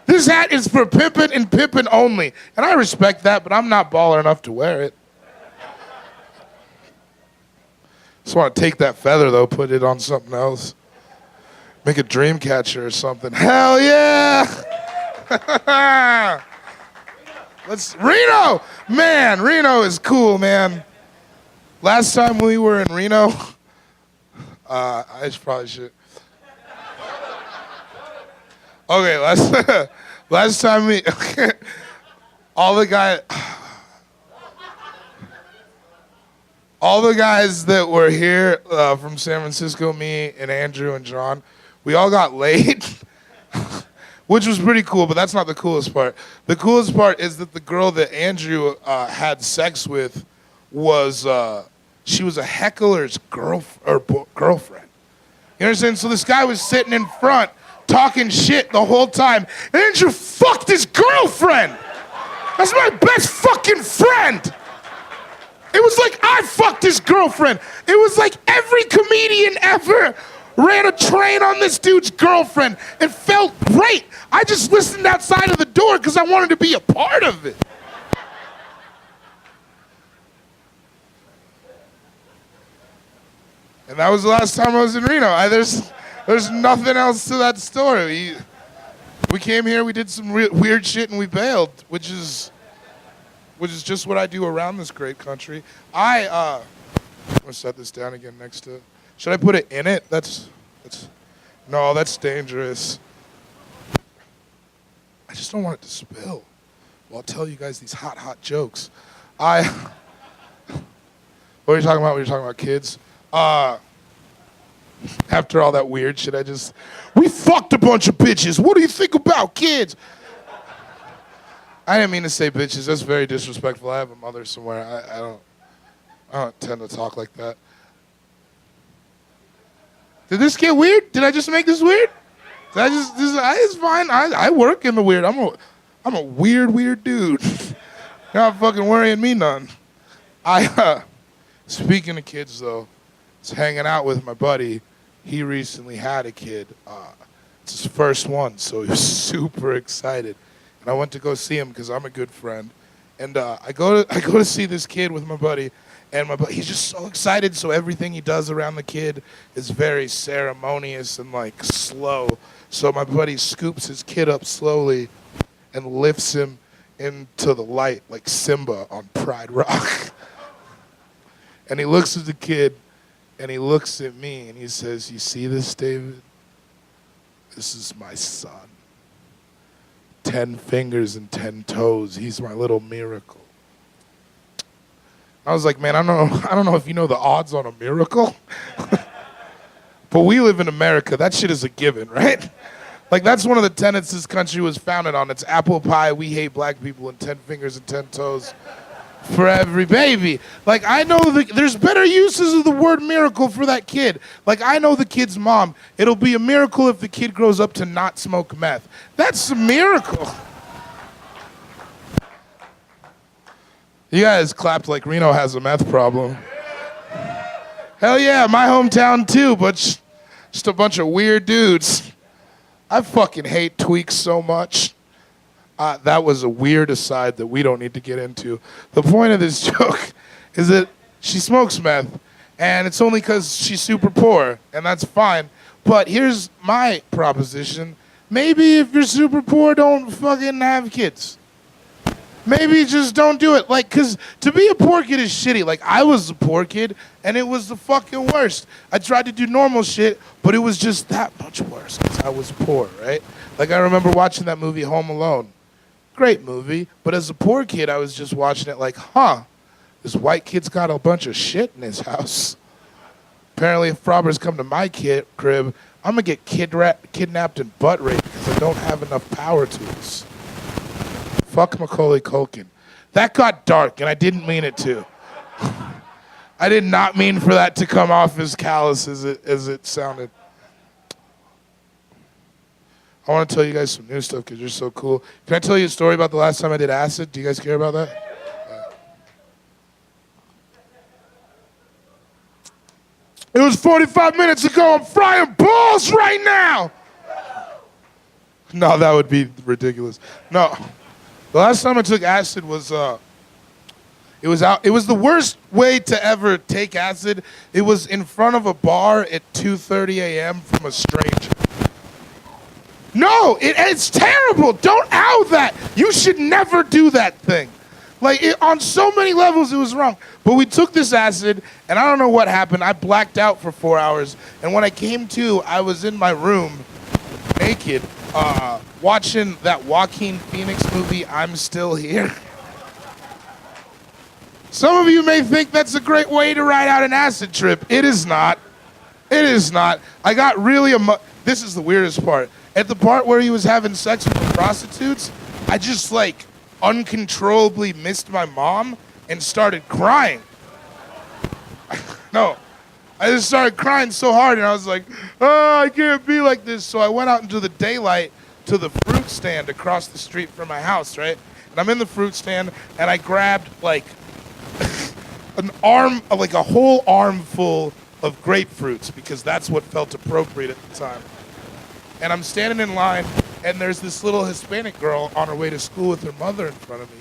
This hat is for pimping and pimping only. And I respect that, but I'm not baller enough to wear it. Just want to take that feather, though, put it on something else. Make a dream catcher or something. Hell yeah! Reno! Man, Reno is cool, man. Last time we were in Reno, I probably should. Okay, last time we, all the guys that were here from San Francisco, me and Andrew and John, we all got laid. Which was pretty cool, but that's not the coolest part. The coolest part is that the girl that Andrew had sex with was, she was a heckler's girlfriend. You understand? So this guy was sitting in front talking shit the whole time. And Andrew fucked his girlfriend. That's my best fucking friend. It was like I fucked his girlfriend. It was like every comedian ever ran a train on this dude's girlfriend. It felt great. I just listened outside of the door because I wanted to be a part of it. And that was the last time I was in Reno. There's nothing else to that story. We came here, we did some weird shit, and we bailed, which is just what I do around this great country. I'm gonna set this down again next to. Should I put it in it? No, that's dangerous. I just don't want it to spill. Well, I'll tell you guys these hot jokes. What are you talking about? When you're talking about kids? After all that weird shit, we fucked a bunch of bitches. What do you think about kids? I didn't mean to say bitches. That's very disrespectful. I have a mother somewhere. I don't tend to talk like that. Did this get weird? Did I just make this weird? It's fine. I work in the weird. I'm a weird dude. You're not fucking worrying me none. Speaking of kids though, I was hanging out with my buddy. He recently had a kid. It's his first one, so he was super excited. And I went to go see him because I'm a good friend. And I go to see this kid with my buddy. And he's just so excited, so everything he does around the kid is very ceremonious and like slow. So my buddy scoops his kid up slowly and lifts him into the light like Simba on Pride Rock. And he looks at the kid and he looks at me and he says, "You see this, David? This is my son. 10 fingers and 10 toes. He's my little miracle." I was like, man, I don't know if you know the odds on a miracle. But we live in America. That shit is a given, right? Like, that's one of the tenets this country was founded on. It's apple pie, we hate black people, and 10 fingers and 10 toes for every baby. Like, I know there's better uses of the word miracle for that kid. Like, I know the kid's mom. It'll be a miracle if the kid grows up to not smoke meth. That's a miracle. You guys clapped like Reno has a meth problem. Hell yeah, my hometown too, but just a bunch of weird dudes. I fucking hate tweaks so much. That was a weird aside that we don't need to get into. The point of this joke is that she smokes meth, and it's only because she's super poor, and that's fine. But here's my proposition. Maybe if you're super poor, don't fucking have kids. Maybe just don't do it. Like, because to be a poor kid is shitty. Like, I was a poor kid, and it was the fucking worst. I tried to do normal shit, but it was just that much worse because I was poor, right? Like, I remember watching that movie Home Alone. Great movie, but as a poor kid, I was just watching it like, this white kid's got a bunch of shit in his house. Apparently, if robbers come to my crib, I'm going to get kidnapped and butt raped because I don't have enough power tools. Fuck Macaulay Culkin. That got dark, and I didn't mean it to. I did not mean for that to come off as callous as it sounded. I want to tell you guys some new stuff because you're so cool. Can I tell you a story about the last time I did acid? Do you guys care about that? It was 45 minutes ago. I'm frying balls right now. No, that would be ridiculous. No. The last time I took acid was it was the worst way to ever take acid. It was in front of a bar at 2:30 a.m. from a stranger. No, it's terrible. Don't ow that. You should never do that thing. Like, on so many levels, it was wrong. But we took this acid, and I don't know what happened. I blacked out for 4 hours, and when I came to, I was in my room, naked, watching that Joaquin Phoenix movie, I'm Still Here. Some of you may think that's a great way to ride out an acid trip. It is not. It is not. I got really this is the weirdest part. At the part where he was having sex with the prostitutes, I just, like, uncontrollably missed my mom and started crying. No. I just started crying so hard, and I was like, oh, I can't be like this. So I went out into the daylight to the fruit stand across the street from my house, right? And I'm in the fruit stand, and I grabbed, like, a whole armful of grapefruits because that's what felt appropriate at the time. And I'm standing in line, and there's this little Hispanic girl on her way to school with her mother in front of me.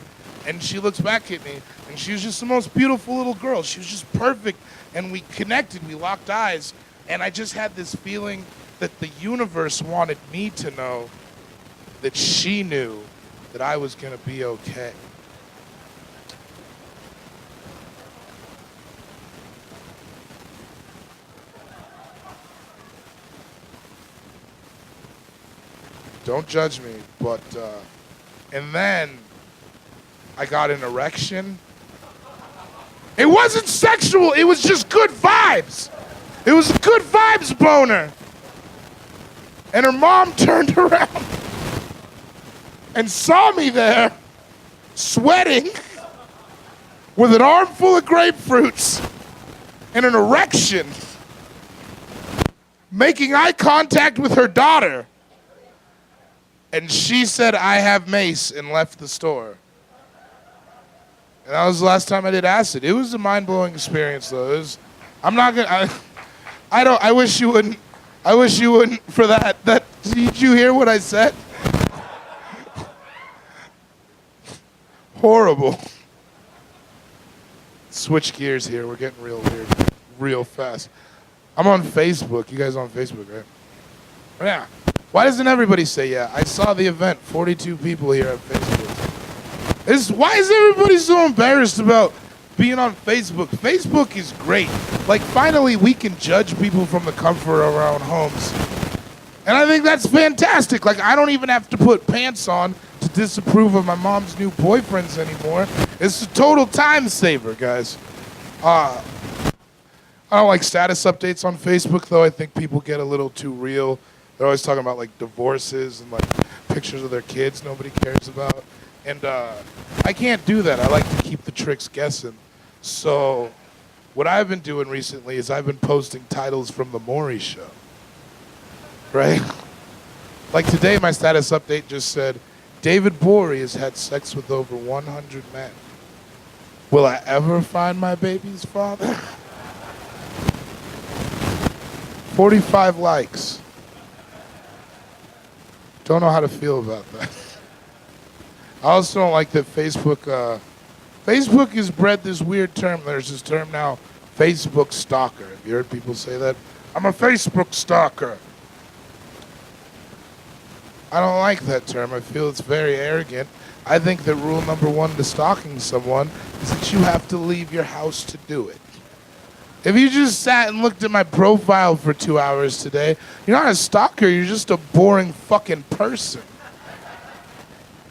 And she looks back at me, and she was just the most beautiful little girl. She was just perfect, and we connected, we locked eyes, and I just had this feeling that the universe wanted me to know that she knew that I was gonna be okay. Don't judge me, but, and then I got an erection. It wasn't sexual, it was just good vibes. It was a good vibes boner. And her mom turned around and saw me there, sweating, with an armful of grapefruits and an erection, making eye contact with her daughter. And she said, "I have mace," and left the store. And that was the last time I did acid. It was a mind-blowing experience, though. It was, I'm not gonna, I wish you wouldn't for that. Did you hear what I said? Horrible. Switch gears here. We're getting real weird, real fast. I'm on Facebook. You guys on Facebook, right? Yeah. Why doesn't everybody say yeah? I saw the event. 42 people here at Facebook. Why is everybody so embarrassed about being on Facebook? Facebook is great. Like, finally, we can judge people from the comfort of our own homes. And I think that's fantastic. Like, I don't even have to put pants on to disapprove of my mom's new boyfriends anymore. It's a total time saver, guys. I don't like status updates on Facebook, though. I think people get a little too real. They're always talking about, like, divorces and, like, pictures of their kids nobody cares about. And I can't do that. I like to keep the tricks guessing. So what I've been doing recently is I've been posting titles from the Maury show. Right? Like today, my status update just said, David Bory has had sex with over 100 men. Will I ever find my baby's father? 45 likes. Don't know how to feel about that. I also don't like that Facebook has bred this weird term. There's this term now, Facebook stalker. Have you heard people say that? I'm a Facebook stalker. I don't like that term. I feel it's very arrogant. I think that rule number one to stalking someone is that you have to leave your house to do it. If you just sat and looked at my profile for 2 hours today, you're not a stalker, you're just a boring fucking person.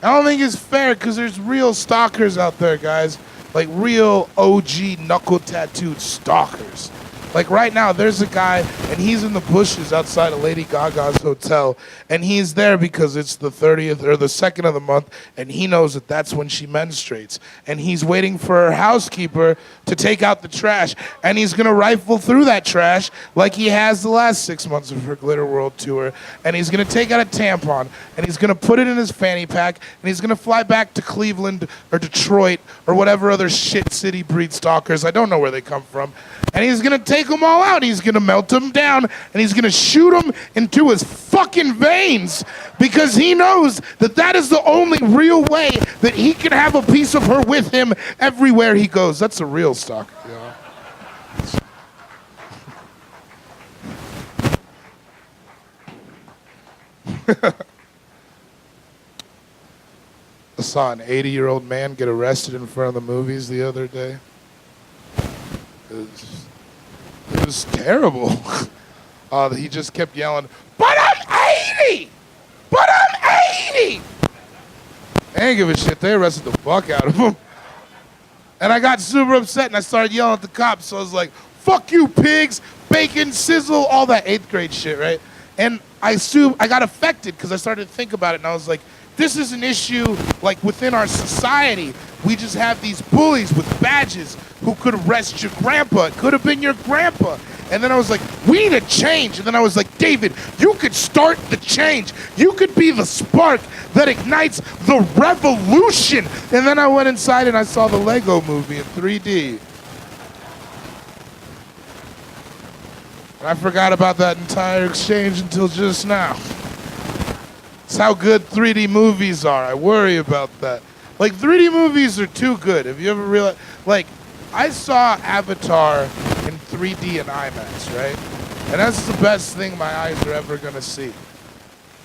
I don't think it's fair because there's real stalkers out there, guys. Like real OG knuckle-tattooed stalkers. Like right now, there's a guy, and he's in the bushes outside of Lady Gaga's hotel, and he's there because it's the 30th or the 2nd of the month, and he knows that that's when she menstruates. And he's waiting for her housekeeper to take out the trash, and he's going to rifle through that trash like he has the last 6 months of her Glitter World tour, and he's going to take out a tampon, and he's going to put it in his fanny pack, and he's going to fly back to Cleveland or Detroit or whatever other shit city breed stalkers, I don't know where they come from, and he's going to take them all out. He's going to melt them down, and he's going to shoot them into his fucking veins because he knows that that is the only real way that he can have a piece of her with him everywhere he goes. That's a real stalker, you know? I saw an 80-year-old man get arrested in front of the movies the other day. It was terrible. He just kept yelling, "But I'm 80! But I'm 80!" They didn't give a shit. They arrested the fuck out of him. And I got super upset, and I started yelling at the cops. So I was like, "Fuck you, pigs, bacon, sizzle," all that 8th grade shit, right? And I got affected because I started to think about it, and I was like, this is an issue, like, within our society. We just have these bullies with badges who could arrest your grandpa. It could have been your grandpa. And then I was like, we need a change. And then I was like, David, you could start the change. You could be the spark that ignites the revolution. And then I went inside and I saw the Lego movie in 3D. And I forgot about that entire exchange until just now. It's how good 3D movies are. I worry about that. Like, 3D movies are too good. Have you ever realized? Like, I saw Avatar in 3D and IMAX, right? And that's the best thing my eyes are ever going to see.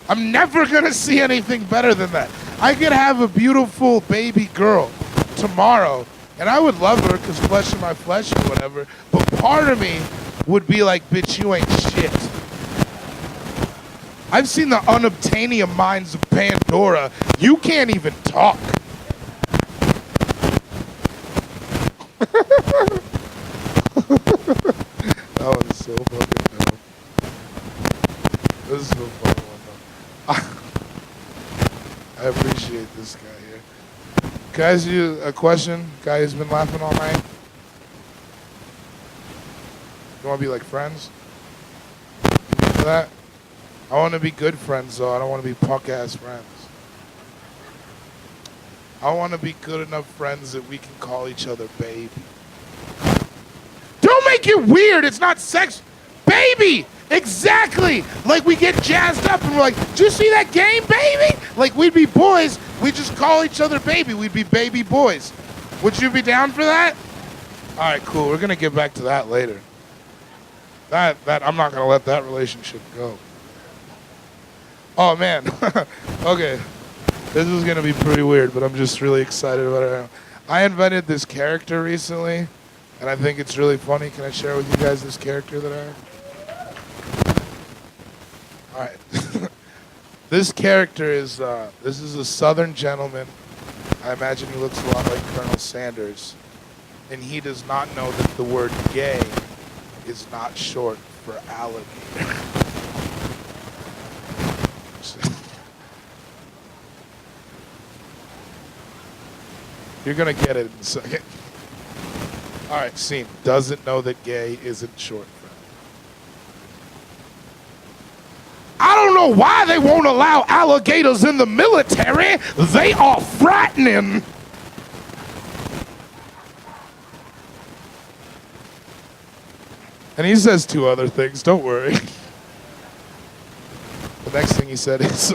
I'm never gonna see anything better than that. I could have a beautiful baby girl tomorrow, and I would love her because flesh of my flesh or whatever, but part of me would be like, bitch, you ain't shit. I've seen the unobtainium minds of Pandora. You can't even talk. That one's so fucking dumb. This is so fucking one though. I appreciate this guy here. Can I ask you a question? Guy who's been laughing all night? You want to be like friends? You into that? I want to be good friends though. I don't want to be punk ass friends. I want to be good enough friends that we can call each other baby. Don't make it weird. It's not sex. Baby! Exactly! Like we get jazzed up and we're like, did you see that game, baby? Like we'd be boys. We just call each other baby. We'd be baby boys. Would you be down for that? All right, cool. We're going to get back to that later. That I'm not going to let that relationship go. Oh, man. Okay. This is going to be pretty weird, but I'm just really excited about it. I invented this character recently, and I think it's really funny. Can I share with you guys this character that I have? All right. This character is, this is a Southern gentleman. I imagine he looks a lot like Colonel Sanders. And he does not know that the word gay is not short for alligator. You're going to get it in a second. All right, scene. Doesn't know that gay isn't short for. I don't know why they won't allow alligators in the military. They are frightening. And he says two other things. Don't worry. The next thing he said is,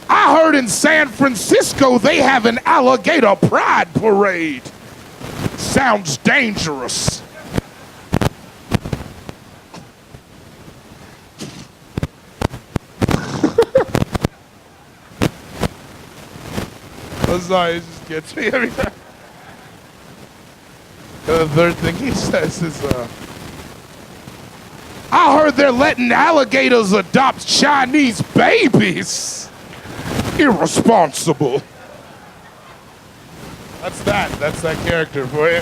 I heard in San Francisco they have an alligator pride parade. Sounds dangerous. I'm sorry, it just gets me every time. The third thing he says is, I heard they're letting alligators adopt Chinese babies. Irresponsible. That's that character for you.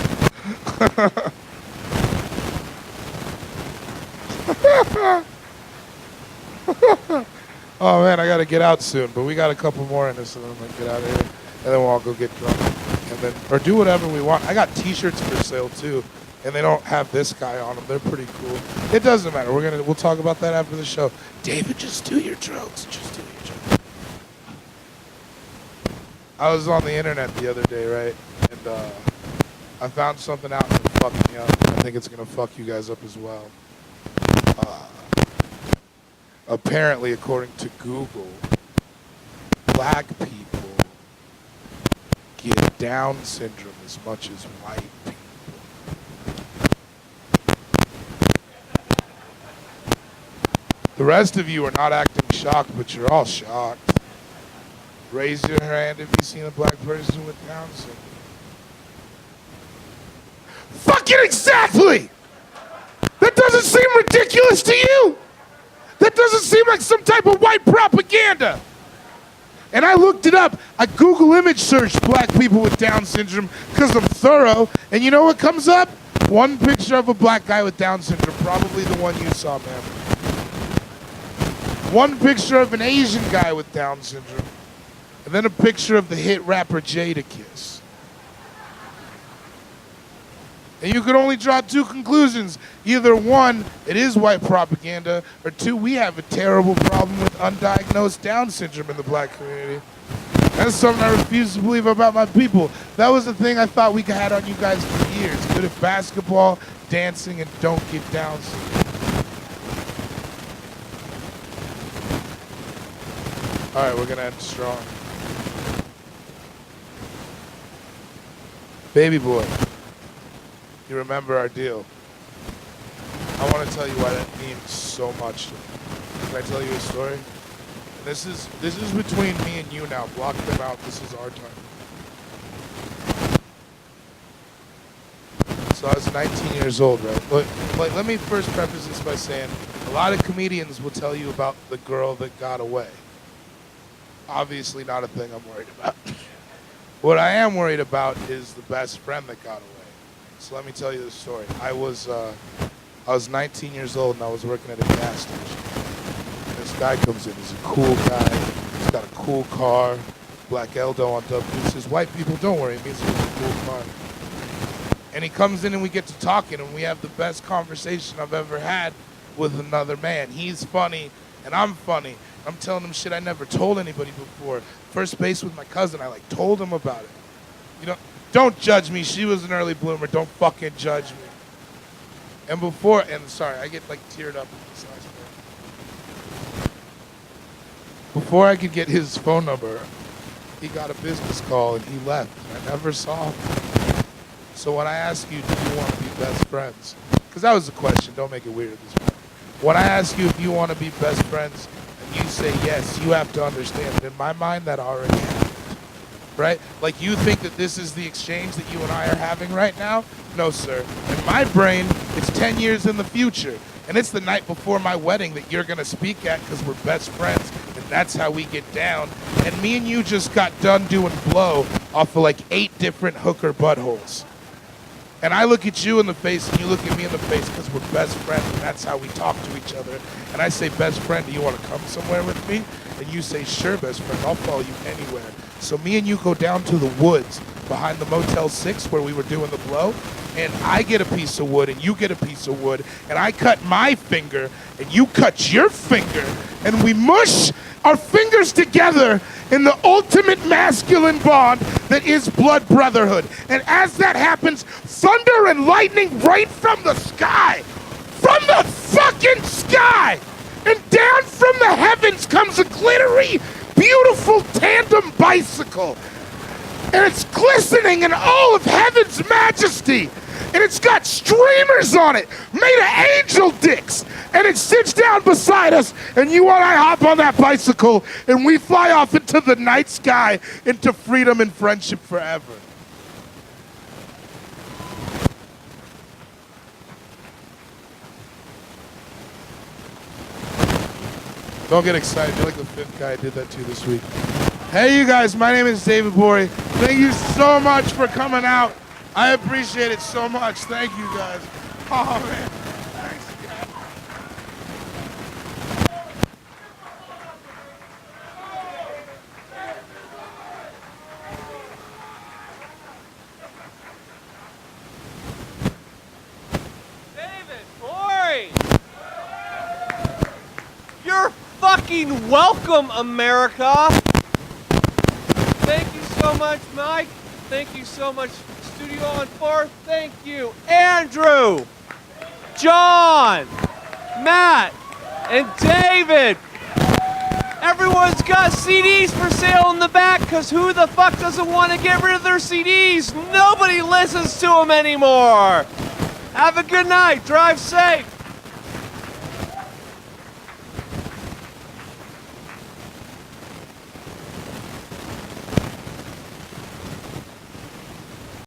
Oh man, I gotta get out soon, but we got a couple more in this, and then I'm gonna get out of here, and then we'll all go get drunk, and then or do whatever we want. I got T-shirts for sale too, and they don't have this guy on them. They're pretty cool. It doesn't matter. We'll talk about that after the show. David, just do your drugs. Just do your drugs. I was on the internet the other day, right, and I found something out and it fucked me up. I think it's gonna fuck you guys up as well. Apparently, according to Google, black people get Down syndrome as much as white people. The rest of you are not acting shocked, but you're all shocked. Raise your hand if you've seen a black person with Down syndrome. Fucking exactly! That doesn't seem ridiculous to you? That doesn't seem like some type of white propaganda. And I looked it up. I Google image searched black people with Down syndrome because I'm thorough. And you know what comes up? One picture of a black guy with Down syndrome, probably the one you saw, man. One picture of an Asian guy with Down syndrome. And then a picture of the hit rapper Jadakiss. And you could only draw two conclusions. Either one, it is white propaganda, or two, we have a terrible problem with undiagnosed Down syndrome in the black community. That's something I refuse to believe about my people. That was the thing I thought we had on you guys for years. Good at basketball, dancing, and don't get Down syndrome. All right, we're going to end strong. Baby boy. You remember our deal. I want to tell you why that means so much to me. Can I tell you a story? This is between me and you now. Block them out. This is our time. So I was 19 years old, right? But let me first preface this by saying a lot of comedians will tell you about the girl that got away. Obviously not a thing I'm worried about. What I am worried about is the best friend that got away. So let me tell you the story. I was 19 years old and I was working at a gas station. And this guy comes in. He's a cool guy. He's got a cool car. Black Eldo on W. He says, white people, don't worry. It means he has a cool car. And he comes in and we get to talking and we have the best conversation I've ever had with another man. He's funny and I'm funny. I'm telling him shit I never told anybody before. First base with my cousin, I told him about it. You know, don't judge me. She was an early bloomer. Don't fucking judge me. And sorry, I get teared up with this last part. Before I could get his phone number, he got a business call and he left. I never saw him. So when I ask you, do you want to be best friends? Because that was the question. Don't make it weird at this point. When I ask you if you want to be best friends and you say yes, you have to understand that in my mind that already happened. Right? Like you think that this is the exchange that you and I are having right now? No, sir. In my brain, it's 10 years in the future. And it's the night before my wedding that you're going to speak at because we're best friends. And that's how we get down. And me and you just got done doing blow off of 8 different hooker buttholes. And I look at you in the face and you look at me in the face because we're best friends and that's how we talk to each other. And I say, best friend, do you want to come somewhere with me? And you say, sure, best friend, I'll follow you anywhere. So me and you go down to the woods behind the Motel 6 where we were doing the blow. And I get a piece of wood and you get a piece of wood. And I cut my finger and you cut your finger. And we mush our fingers together in the ultimate masculine bond that is blood brotherhood. And as that happens, thunder and lightning right from the sky, from the fucking sky, and down from the heavens comes a glittery, beautiful tandem bicycle. And it's glistening in all of heaven's majesty. And it's got streamers on it, made of angel dicks. And it sits down beside us, and you and I hop on that bicycle, and we fly off into the night sky, into freedom and friendship forever. Don't get excited. You're like the 5th guy I did that to this week. Hey, you guys, my name is David Bory. Thank you so much for coming out. I appreciate it so much. Thank you, guys. Oh, man. Thanks, guys. David, Bory! You're fucking welcome, America! Thank you so much, Mike. Thank you so much, Studio on 4. Thank you, Andrew, John, Matt, and David. Everyone's got CDs for sale in the back because who the fuck doesn't want to get rid of their CDs? Nobody listens to them anymore. Have a good night. Drive safe.